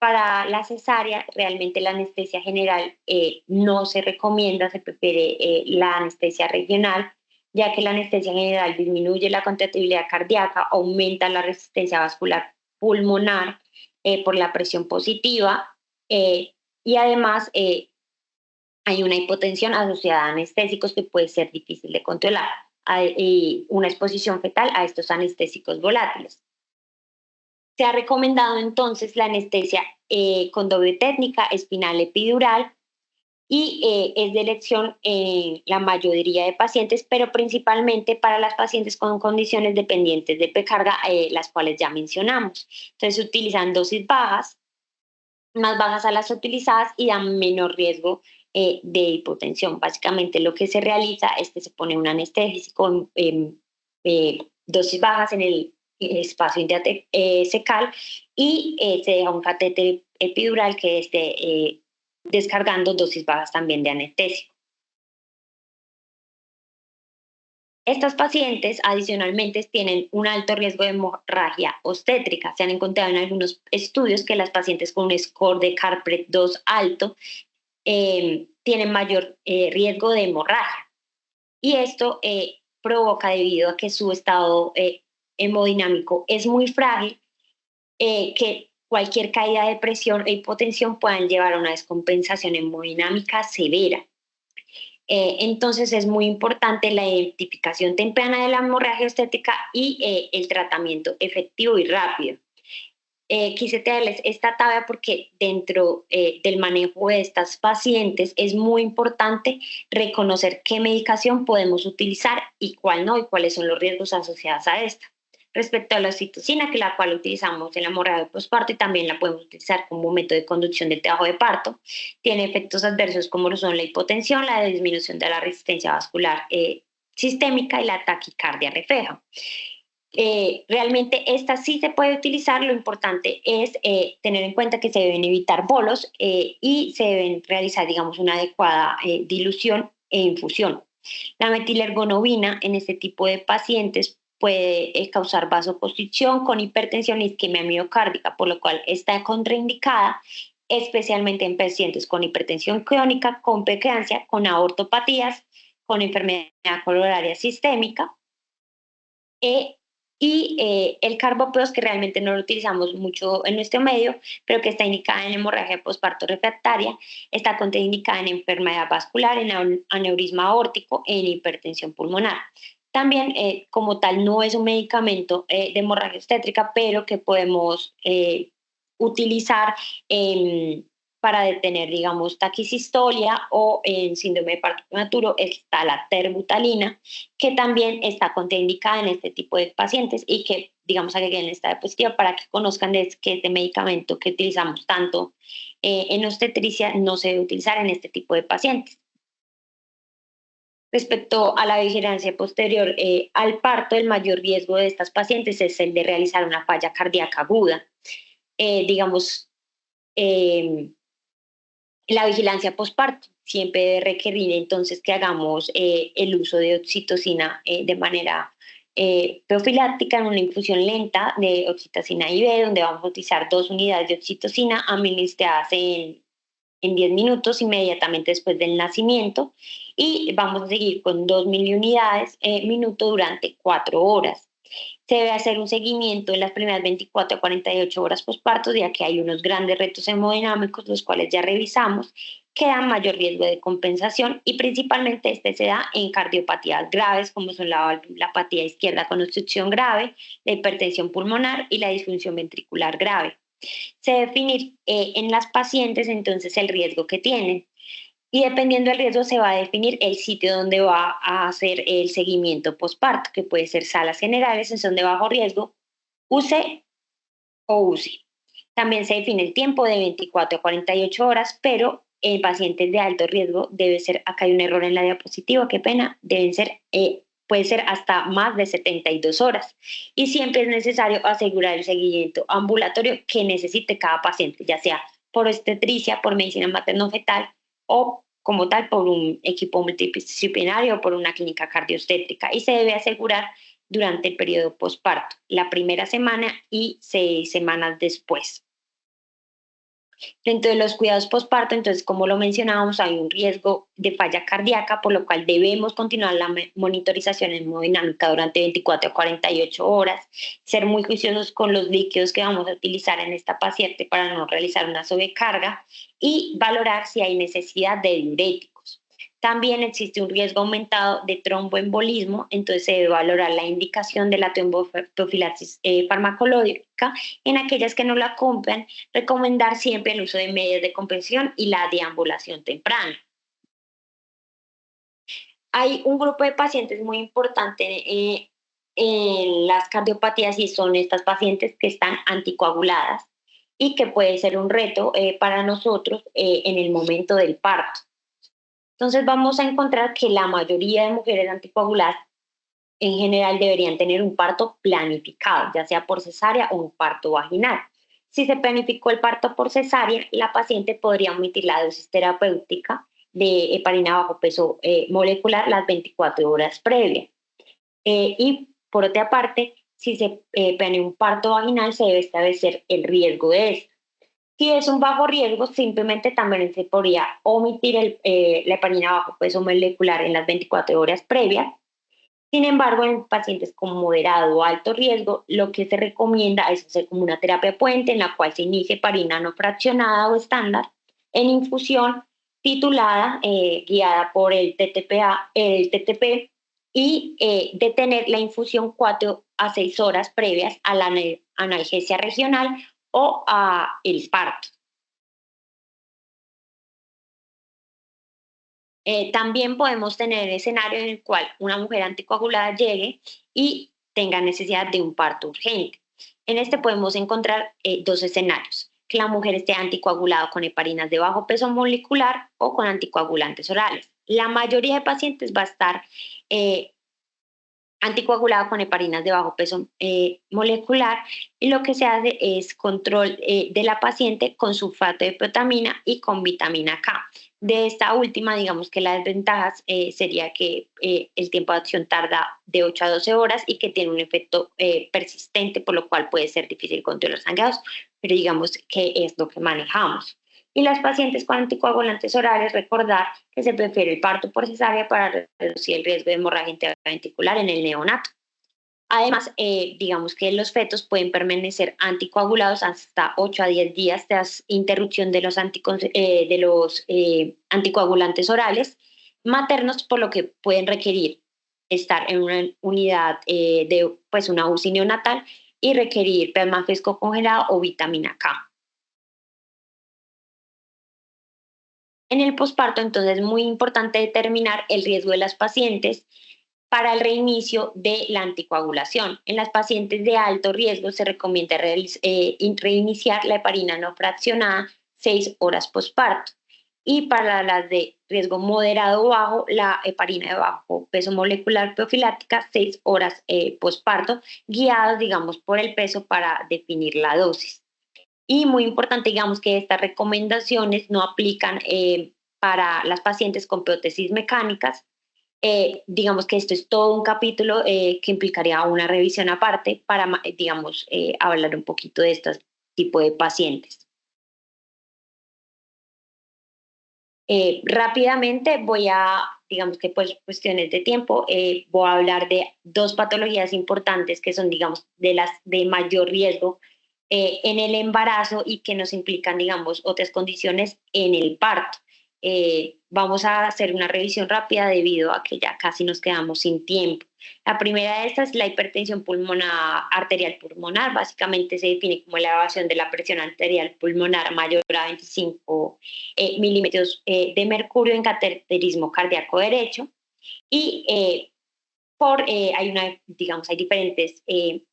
Para la cesárea, realmente la anestesia general no se recomienda, se prefiere la anestesia regional, ya que la anestesia general disminuye la contractibilidad cardíaca, aumenta la resistencia vascular pulmonar por la presión positiva y además hay una hipotensión asociada a anestésicos que puede ser difícil de controlar y una exposición fetal a estos anestésicos volátiles. Se ha recomendado entonces la anestesia con doble técnica, espinal epidural, y es de elección en la mayoría de pacientes, pero principalmente para las pacientes con condiciones dependientes de precarga, las cuales ya mencionamos. Entonces se utilizan dosis bajas, más bajas a las utilizadas y dan menor riesgo de hipotensión. Básicamente lo que se realiza es que se pone un anestésico en dosis bajas en el espacio intracecal y se deja un catéter epidural que esté descargando dosis bajas también de anestésico. Estas pacientes adicionalmente tienen un alto riesgo de hemorragia obstétrica. Se han encontrado en algunos estudios que las pacientes con un score de Carpret 2 alto tienen mayor riesgo de hemorragia. Y esto provoca debido a que su estado hemodinámico es muy frágil, que cualquier caída de presión e hipotensión puedan llevar a una descompensación hemodinámica severa. Entonces es muy importante la identificación temprana de la hemorragia obstétrica y el tratamiento efectivo y rápido. Quise traerles esta tabla porque dentro del manejo de estas pacientes es muy importante reconocer qué medicación podemos utilizar y cuál no, y cuáles son los riesgos asociados a esta. Respecto a la oxitocina, que la cual utilizamos en la hemorragia de posparto y también la podemos utilizar como método de conducción del trabajo de parto, tiene efectos adversos como lo son la hipotensión, la disminución de la resistencia vascular sistémica y la taquicardia refleja. Realmente esta sí se puede utilizar, lo importante es tener en cuenta que se deben evitar bolos y se deben realizar, digamos, una adecuada dilución e infusión. La metilergonobina en este tipo de pacientes puede causar vasoconstricción con hipertensión y isquemia miocárdica, por lo cual está contraindicada especialmente en pacientes con hipertensión crónica, con preeclampsia, con aortopatías, con enfermedad coronaria sistémica. El carbopros, que realmente no lo utilizamos mucho en nuestro medio, pero que está indicada en hemorragia postparto refractaria, está contraindicada en enfermedad vascular, en aneurisma aórtico, en hipertensión pulmonar. También, como tal, no es un medicamento de hemorragia obstétrica, pero que podemos utilizar para detener, digamos, taquicistolia o en síndrome de parto prematuro está la terbutalina, que también está contraindicada en este tipo de pacientes y que, digamos, agreguen en esta diapositiva para que conozcan que este medicamento que utilizamos tanto en obstetricia no se debe utilizar en este tipo de pacientes. Respecto a la vigilancia posterior al parto, el mayor riesgo de estas pacientes es el de realizar una falla cardíaca aguda. Digamos, la vigilancia postparto siempre debe requerir entonces que hagamos el uso de oxitocina de manera profiláctica en una infusión lenta de oxitocina IV, donde vamos a utilizar 2 unidades de oxitocina administradas en 10 minutos inmediatamente después del nacimiento y vamos a seguir con 2 miliunidades minuto durante 4 horas. Se debe hacer un seguimiento en las primeras 24 a 48 horas postparto, ya que hay unos grandes retos hemodinámicos, los cuales ya revisamos, que dan mayor riesgo de compensación y principalmente este se da en cardiopatías graves, como son la valvulopatía izquierda con obstrucción grave, la hipertensión pulmonar y la disfunción ventricular grave. Se debe definir en las pacientes entonces el riesgo que tienen. Y dependiendo del riesgo se va a definir el sitio donde va a hacer el seguimiento postparto, que puede ser salas generales en son de bajo riesgo, UCI o UCI. También se define el tiempo de 24 a 48 horas, pero en pacientes de alto riesgo debe ser, acá hay un error en la diapositiva, qué pena, deben ser, puede ser hasta más de 72 horas. Y siempre es necesario asegurar el seguimiento ambulatorio que necesite cada paciente, ya sea por obstetricia, por medicina materno-fetal, o como tal por un equipo multidisciplinario o por una clínica cardiobstétrica y se debe asegurar durante el periodo postparto, la primera semana y 6 semanas después. Dentro de los cuidados postparto, entonces, como lo mencionábamos, hay un riesgo de falla cardíaca, por lo cual debemos continuar la monitorización hemodinámica durante 24 a 48 horas, ser muy juiciosos con los líquidos que vamos a utilizar en esta paciente para no realizar una sobrecarga y valorar si hay necesidad de diuréticos. También existe un riesgo aumentado de tromboembolismo, entonces se debe valorar la indicación de la tromboprofilaxis farmacológica en aquellas que no la compran, recomendar siempre el uso de medidas de compresión y la deambulación temprana. Hay un grupo de pacientes muy importante en las cardiopatías y son estas pacientes que están anticoaguladas y que puede ser un reto para nosotros en el momento del parto. Entonces vamos a encontrar que la mayoría de mujeres anticoaguladas en general deberían tener un parto planificado, ya sea por cesárea o un parto vaginal. Si se planificó el parto por cesárea, la paciente podría omitir la dosis terapéutica de heparina bajo peso molecular las 24 horas previas. Y por otra parte, si se planea un parto vaginal, se debe establecer el riesgo de esto. Si es un bajo riesgo, simplemente también se podría omitir la heparina bajo peso molecular en las 24 horas previas. Sin embargo, en pacientes con moderado o alto riesgo, lo que se recomienda es hacer como una terapia puente en la cual se inicie heparina no fraccionada o estándar en infusión titulada, guiada por el TTP, y detener la infusión 4 a 6 horas previas a la analgesia regional o a el parto. También podemos tener el escenario en el cual una mujer anticoagulada llegue y tenga necesidad de un parto urgente. En este podemos encontrar dos escenarios: que la mujer esté anticoagulada con heparinas de bajo peso molecular o con anticoagulantes orales. La mayoría de pacientes va a estar eh, anticoagulada con heparinas de bajo peso molecular, y lo que se hace es control de la paciente con sulfato de protamina y con vitamina K. De esta última, digamos que la desventaja sería que el tiempo de acción tarda de 8 a 12 horas y que tiene un efecto persistente, por lo cual puede ser difícil controlar sangrados, pero digamos que es lo que manejamos. Y las pacientes con anticoagulantes orales, recordar que se prefiere el parto por cesárea para reducir el riesgo de hemorragia intraventricular en el neonato. Además, digamos que los fetos pueden permanecer anticoagulados hasta 8 a 10 días tras interrupción de los anticoagulantes orales maternos, por lo que pueden requerir estar en una unidad de pues, una UCI neonatal y requerir plasma fresco congelado o vitamina K. En el posparto, entonces, es muy importante determinar el riesgo de las pacientes para el reinicio de la anticoagulación. En las pacientes de alto riesgo se recomienda reiniciar la heparina no fraccionada 6 horas posparto. Y para las de riesgo moderado o bajo, la heparina de bajo peso molecular profiláctica 6 horas posparto, guiados, digamos, por el peso para definir la dosis. Y muy importante, digamos, que estas recomendaciones no aplican para las pacientes con prótesis mecánicas. Digamos que esto es todo un capítulo que implicaría una revisión aparte para, digamos, hablar un poquito de este tipo de pacientes. Rápidamente voy a, digamos que pues cuestiones de tiempo, voy a hablar de dos patologías importantes que son, digamos, de las de mayor riesgo en el embarazo y que nos implican, digamos, otras condiciones en el parto. Vamos a hacer una revisión rápida debido a que ya casi nos quedamos sin tiempo. La primera de estas es la hipertensión pulmonar, arterial pulmonar. Básicamente se define como la elevación de la presión arterial pulmonar mayor a 25 milímetros de mercurio en cateterismo cardíaco derecho. Y digamos, hay diferentes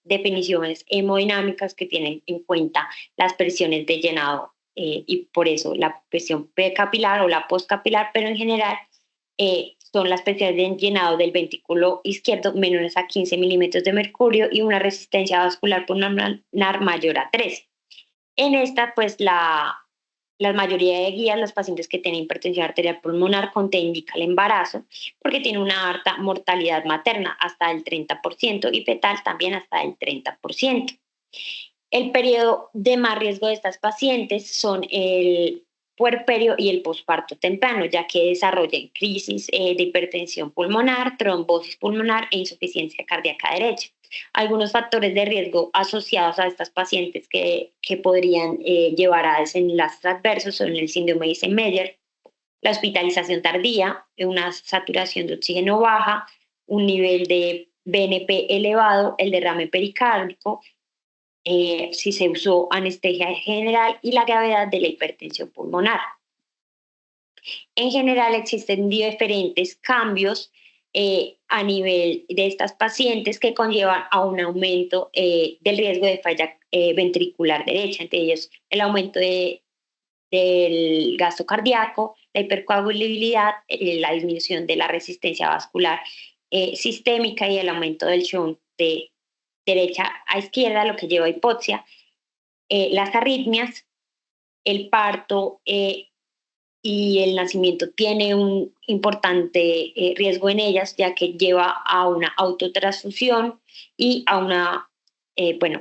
definiciones hemodinámicas que tienen en cuenta las presiones de llenado y por eso la presión precapilar o la postcapilar, pero en general son las presiones de llenado del ventrículo izquierdo menores a 15 milímetros de mercurio y una resistencia vascular pulmonar mayor a 3. En esta, pues la mayoría de guías, los pacientes que tienen hipertensión arterial pulmonar contraindica el embarazo porque tiene una alta mortalidad materna hasta el 30% y fetal también hasta el 30%. El periodo de más riesgo de estas pacientes son el puerperio y el posparto temprano, ya que desarrollan crisis de hipertensión pulmonar, trombosis pulmonar e insuficiencia cardíaca derecha. Algunos factores de riesgo asociados a estas pacientes que podrían llevar a desenlaces adversos son el síndrome de Eisenmenger, la hospitalización tardía, una saturación de oxígeno baja, un nivel de BNP elevado, el derrame pericárdico, si se usó anestesia general y la gravedad de la hipertensión pulmonar. En general existen diferentes cambios a nivel de estas pacientes que conllevan a un aumento del riesgo de falla ventricular derecha, entre ellos el aumento del gasto cardíaco, la hipercoagulabilidad, la disminución de la resistencia vascular sistémica y el aumento del shunt de derecha a izquierda, lo que lleva a hipoxia, las arritmias, el parto y el nacimiento tiene un importante riesgo en ellas, ya que lleva a una autotransfusión y a una, bueno,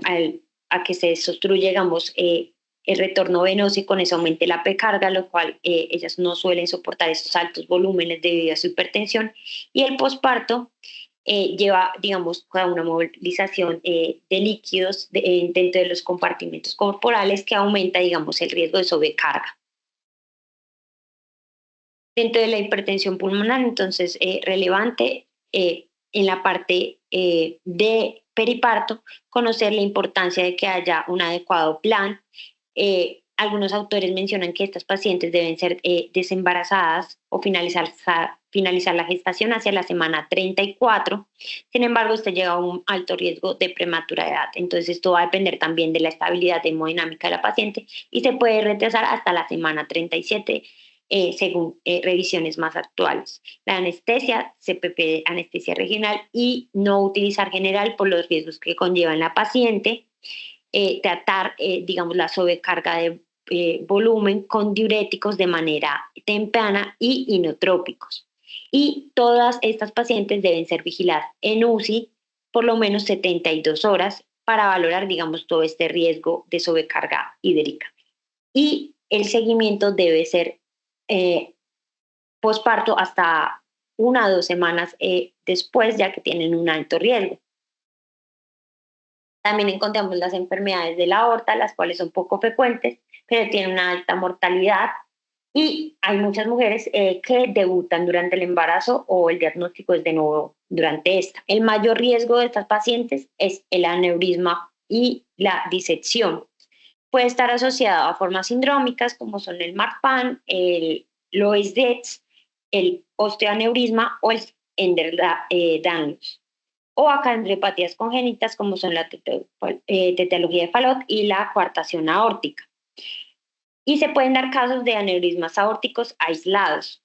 a que se desobstruye, digamos, el retorno venoso y con eso aumente la precarga, lo cual ellas no suelen soportar estos altos volúmenes debido a su hipertensión. Y el posparto lleva, digamos, a una movilización de líquidos dentro de los compartimentos corporales que aumenta, digamos, el riesgo de sobrecarga. Dentro de la hipertensión pulmonar, entonces, relevante en la parte de periparto, conocer la importancia de que haya un adecuado plan. Algunos autores mencionan que estas pacientes deben ser desembarazadas o finalizar la gestación hacia la semana 34. Sin embargo, usted llega a un alto riesgo de prematura edad. Entonces, esto va a depender también de la estabilidad hemodinámica de la paciente y se puede retrasar hasta la semana 37 según revisiones más actuales. La anestesia, CPP, anestesia regional y no utilizar general por los riesgos que conlleva en la paciente. Tratar, digamos, la sobrecarga de volumen con diuréticos de manera temprana y inotrópicos. Y todas estas pacientes deben ser vigiladas en UCI por lo menos 72 horas para valorar, digamos, todo este riesgo de sobrecarga hídrica. Y el seguimiento debe ser posparto hasta 1 o 2 semanas después, ya que tienen un alto riesgo. También encontramos las enfermedades de la aorta, las cuales son poco frecuentes, pero tienen una alta mortalidad. Y hay muchas mujeres que debutan durante el embarazo o el diagnóstico es de nuevo durante esta. El mayor riesgo de estas pacientes es el aneurisma y la disección. Puede estar asociado a formas sindrómicas como son el Marfan, el Loeys-Dietz, el osteoaneurisma o el Ehlers-Danlos. O acandropatías congénitas como son la tetralogía de Fallot y la coartación aórtica. Y se pueden dar casos de aneurismas aórticos aislados.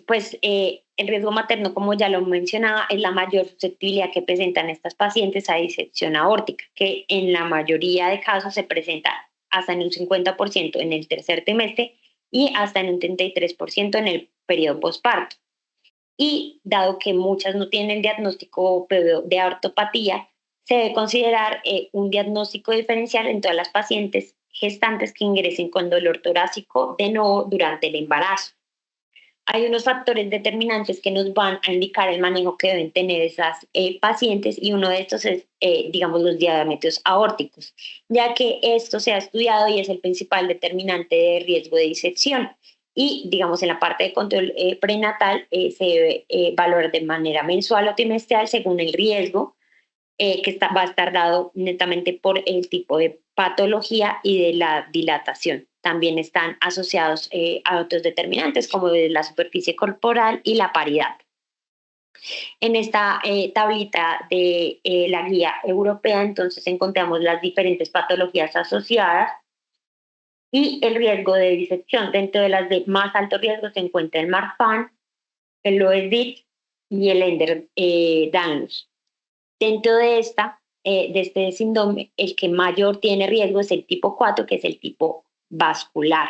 Pues el riesgo materno, como ya lo mencionaba, es la mayor susceptibilidad que presentan estas pacientes a disección aórtica, que en la mayoría de casos se presenta hasta en un 50% en el tercer trimestre y hasta en un 33% en el periodo posparto. Y dado que muchas no tienen diagnóstico previo de aortopatía, se debe considerar un diagnóstico diferencial en todas las pacientes gestantes que ingresen con dolor torácico de nuevo durante el embarazo. Hay unos factores determinantes que nos van a indicar el manejo que deben tener esas pacientes y uno de estos es, digamos, los diametrios aórticos, ya que esto se ha estudiado y es el principal determinante de riesgo de disección. Y, digamos, en la parte de control prenatal se debe valorar de manera mensual o trimestral según el riesgo va a estar dado netamente por el tipo de patología y de la dilatación. También están asociados a otros determinantes como la superficie corporal y la paridad. En esta tablita de la guía europea, entonces encontramos las diferentes patologías asociadas y el riesgo de disección. Dentro de las de más alto riesgo se encuentra el Marfan, el Loeys-Dietz y el Ehlers-Danlos. Dentro de este síndrome, el que mayor tiene riesgo es el tipo 4, que es el tipo vascular.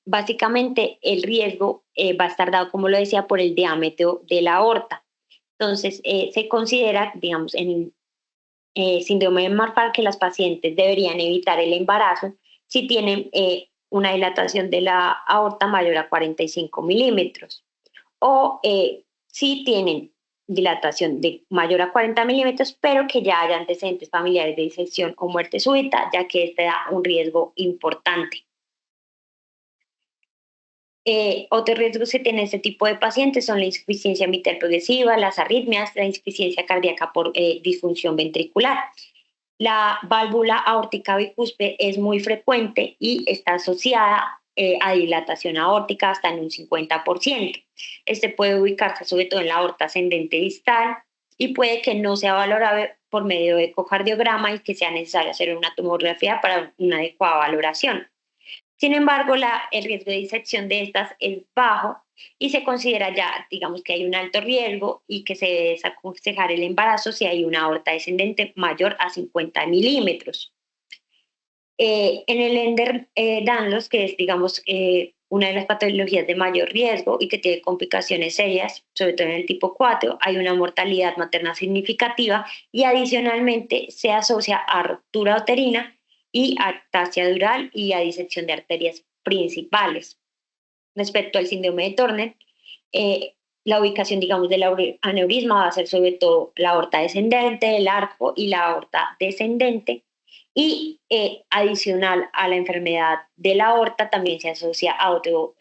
Básicamente, el riesgo va a estar dado, como lo decía, por el diámetro de la aorta. Entonces, se considera, digamos, en síndrome de Marfan que las pacientes deberían evitar el embarazo si tienen una dilatación de la aorta mayor a 45 milímetros o si tienen dilatación de mayor a 40 milímetros, pero que ya haya antecedentes familiares de disección o muerte súbita, ya que este da un riesgo importante. Otros riesgos que tiene este tipo de pacientes son la insuficiencia mitral progresiva, las arritmias, la insuficiencia cardíaca por disfunción ventricular. La válvula aórtica bicúspide es muy frecuente y está asociada a dilatación aórtica hasta en un 50%. Este puede ubicarse sobre todo en la aorta ascendente distal y puede que no sea valorado por medio de ecocardiograma y que sea necesario hacer una tomografía para una adecuada valoración. Sin embargo, el riesgo de disección de estas es bajo y se considera ya, digamos, que hay un alto riesgo y que se debe desaconsejar el embarazo si hay una aorta descendente mayor a 50 milímetros. En el Ender-Danlos, que es, digamos, una de las patologías de mayor riesgo y que tiene complicaciones serias, sobre todo en el tipo 4, hay una mortalidad materna significativa y adicionalmente se asocia a ruptura uterina y ataxia dural y a disección de arterias principales. Respecto al síndrome de Turner, eh, la ubicación, digamos, del aneurisma va a ser sobre todo la aorta descendente, el arco y la aorta descendente. Y adicional a la enfermedad de la aorta también se asocia a otro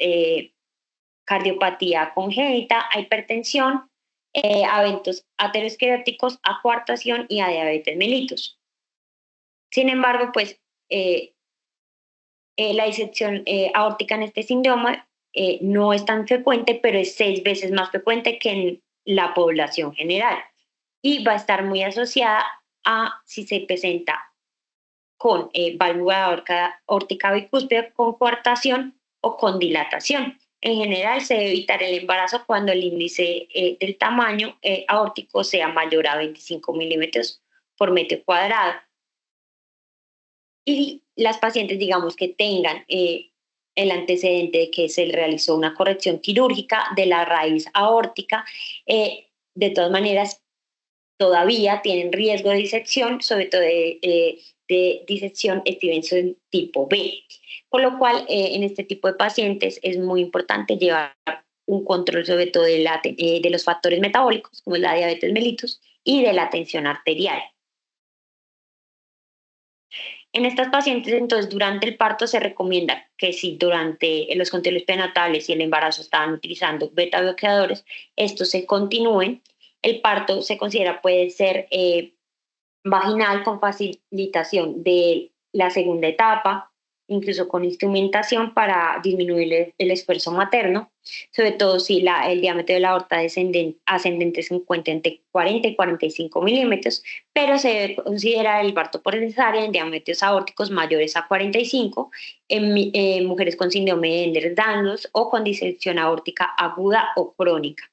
cardiopatía congénita, a hipertensión, a eventos ateroscleróticos, a coartación y a diabetes mellitus. Sin embargo, pues la disección aórtica en este síndrome no es tan frecuente, pero es 6 veces más frecuente que en la población general y va a estar muy asociada a si se presenta con válvula aórtica bicúspide con coartación o con dilatación. En general se debe evitar el embarazo cuando el índice del tamaño aórtico sea mayor a 25 milímetros por metro cuadrado. Y las pacientes, digamos, que tengan el antecedente de que se realizó una corrección quirúrgica de la raíz aórtica, de todas maneras, todavía tienen riesgo de disección, sobre todo de disección Stevenson tipo B. Por lo cual, en este tipo de pacientes es muy importante llevar un control sobre todo de los factores metabólicos, como es la diabetes mellitus, y de la tensión arterial. En estas pacientes, entonces, durante el parto se recomienda que si durante los controles prenatales y el embarazo estaban utilizando beta bloqueadores, estos se continúen. El parto se considera puede ser vaginal con facilitación de la segunda etapa, incluso con instrumentación para disminuir el esfuerzo materno, sobre todo si el diámetro de la aorta ascendente se encuentra entre 40 y 45 milímetros, pero se debe considerar el parto por cesárea en diámetros aórticos mayores a 45 en mujeres con síndrome de Ehlers-Danlos o con disección aórtica aguda o crónica.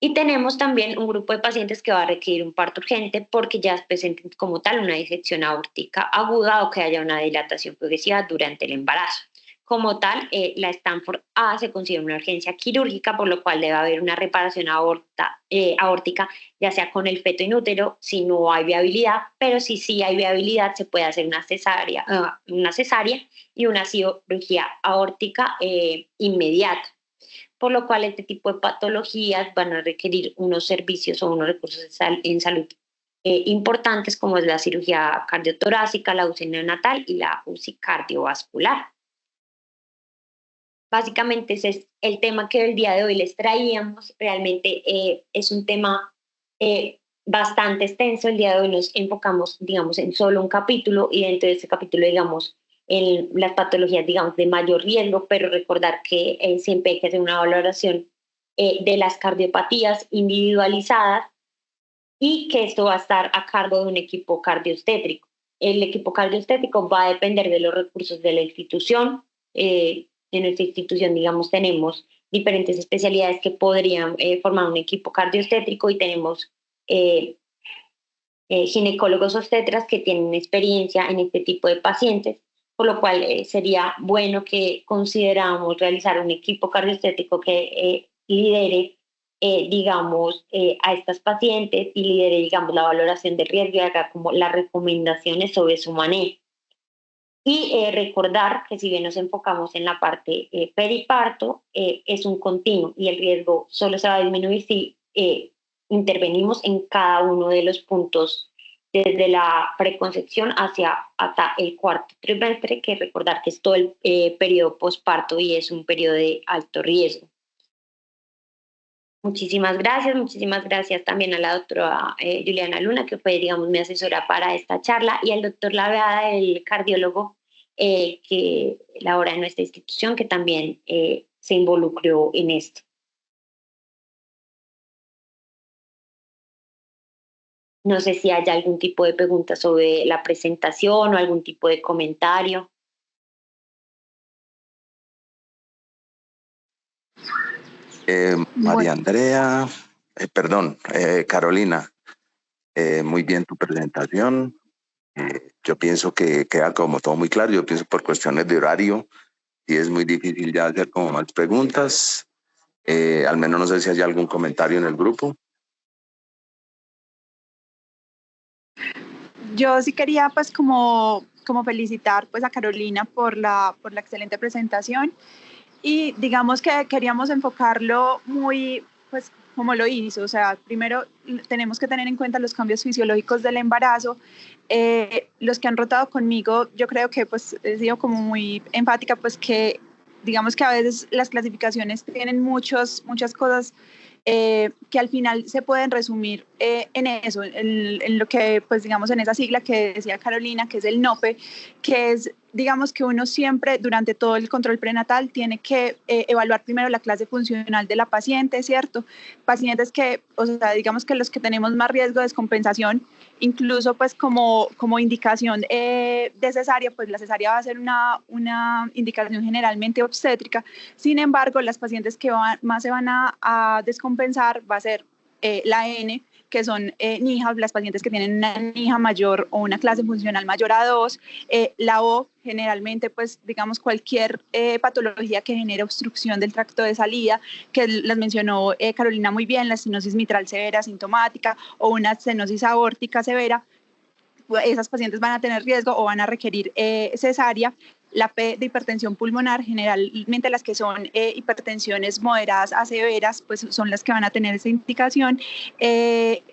Y tenemos también un grupo de pacientes que va a requerir un parto urgente porque ya presenten como tal una disección aórtica aguda o que haya una dilatación progresiva durante el embarazo. Como tal, la Stanford A se considera una urgencia quirúrgica, por lo cual debe haber una reparación aórtica, ya sea con el feto inútero, si no hay viabilidad, pero si sí hay viabilidad, se puede hacer una cesárea y una cirugía aórtica inmediata, por lo cual este tipo de patologías van a requerir unos servicios o unos recursos en salud importantes, como es la cirugía cardiotorácica, la UCI neonatal y la UCI cardiovascular. Básicamente ese es el tema que el día de hoy les traíamos. Realmente es un tema bastante extenso. El día de hoy nos enfocamos, digamos, en solo un capítulo y dentro de ese capítulo, digamos, en las patologías, digamos, de mayor riesgo, pero recordar que siempre hay que hacer una valoración de las cardiopatías individualizadas y que esto va a estar a cargo de un equipo cardioestétrico. El equipo cardioestétrico va a depender de los recursos de la institución. En nuestra institución, digamos, tenemos diferentes especialidades que podrían formar un equipo cardioestétrico y tenemos ginecólogos obstetras que tienen experiencia en este tipo de pacientes, por lo cual sería bueno que consideramos realizar un equipo cardioestético que lidere, digamos, a estas pacientes y lidere, digamos, la valoración de riesgo y haga como las recomendaciones sobre su manejo. Y recordar que si bien nos enfocamos en la parte periparto, es un continuo y el riesgo solo se va a disminuir si intervenimos en cada uno de los puntos desde la preconcepción hasta el cuarto trimestre, que recordar que es todo el periodo posparto y es un periodo de alto riesgo. Muchísimas gracias también a la doctora Juliana Luna, que fue, digamos, mi asesora para esta charla, y al doctor Lavada, el cardiólogo que labora en nuestra institución, que también se involucró en esto. No sé si hay algún tipo de pregunta sobre la presentación o algún tipo de comentario. María Andrea, perdón, Carolina, muy bien tu presentación. Yo pienso que queda como todo muy claro. Yo pienso por cuestiones de horario y es muy difícil ya hacer como más preguntas. Al menos no sé si hay algún comentario en el grupo. Yo sí quería pues como felicitar pues a Carolina por la excelente presentación, y digamos que queríamos enfocarlo muy pues como lo hizo. O sea, primero tenemos que tener en cuenta los cambios fisiológicos del embarazo. Los que han rotado conmigo, yo creo que pues he sido como muy enfática, pues que digamos que a veces las clasificaciones tienen muchas cosas que al final se pueden resumir en eso, en lo que, pues digamos, en esa sigla que decía Carolina, que es el NOPE, que es, digamos, que uno siempre durante todo el control prenatal tiene que evaluar primero la clase funcional de la paciente, ¿cierto? Pacientes que, o sea, digamos que los que tenemos más riesgo de descompensación, incluso pues como indicación de cesárea, pues la cesárea va a ser una indicación generalmente obstétrica. Sin embargo, las pacientes que más se van a descompensar va a ser la N, que son NIJA, las pacientes que tienen una NIJA mayor o una clase funcional mayor a 2, la O, generalmente, pues digamos cualquier patología que genere obstrucción del tracto de salida, que las mencionó Carolina muy bien, la estenosis mitral severa sintomática o una estenosis aórtica severa. Esas pacientes van a tener riesgo o van a requerir cesárea. La P de hipertensión pulmonar, generalmente las que son hipertensiones moderadas a severas, pues son las que van a tener esa indicación.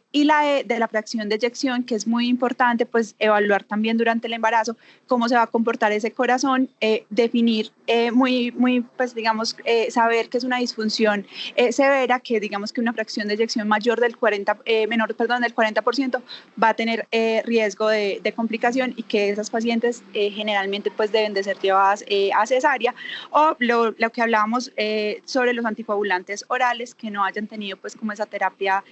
Y la E de la fracción de eyección, que es muy importante, pues evaluar también durante el embarazo cómo se va a comportar ese corazón, definir pues digamos, saber que es una disfunción severa, que digamos que una fracción de eyección mayor del 40% va a tener riesgo de complicación, y que esas pacientes generalmente pues deben de ser llevadas a cesárea, o lo que hablábamos sobre los anticoagulantes orales que no hayan tenido pues como esa terapia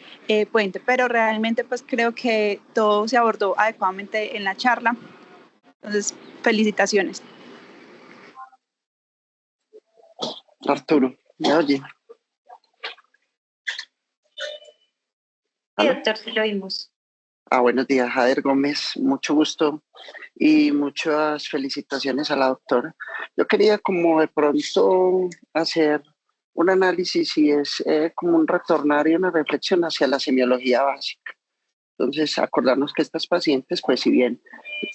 puente. Pero realmente pues creo que todo se abordó adecuadamente en la charla. Entonces, felicitaciones. Arturo, ¿me oye? Sí, doctor, sí lo vimos. Buenos días, Jader Gómez, mucho gusto y muchas felicitaciones a la doctora. Yo quería como de pronto hacer un análisis, y es como un retornar y una reflexión hacia la semiología básica. Entonces, acordarnos que estas pacientes, pues si bien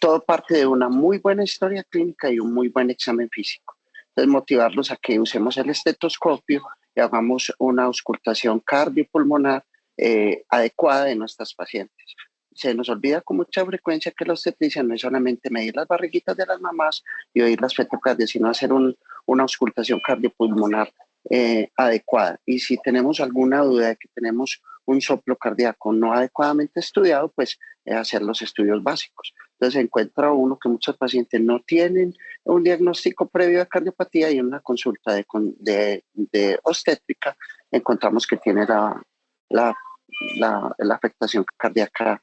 todo parte de una muy buena historia clínica y un muy buen examen físico, entonces motivarlos a que usemos el estetoscopio y hagamos una auscultación cardiopulmonar adecuada de nuestras pacientes. Se nos olvida con mucha frecuencia que la obstetricia no es solamente medir las barriguitas de las mamás y oír las fetocardias, sino hacer una auscultación cardiopulmonar adecuada. Y si tenemos alguna duda de que tenemos un soplo cardíaco no adecuadamente estudiado, pues hacer los estudios básicos. Entonces encuentra uno que muchos pacientes no tienen un diagnóstico previo de cardiopatía, y en una consulta de obstétrica encontramos que tiene la afectación cardíaca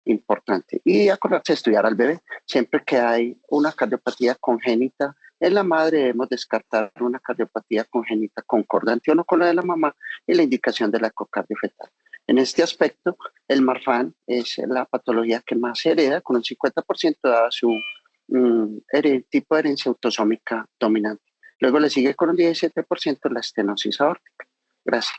importante. Y acordarse de estudiar al bebé. Siempre que hay una cardiopatía congénita en la madre, debemos descartar una cardiopatía congénita concordante o no con la de la mamá, y la indicación de la ecocardio fetal. En este aspecto, el Marfan es la patología que más se hereda, con un 50% dada su tipo de herencia autosómica dominante. Luego le sigue con un 17% la estenosis aórtica. Gracias.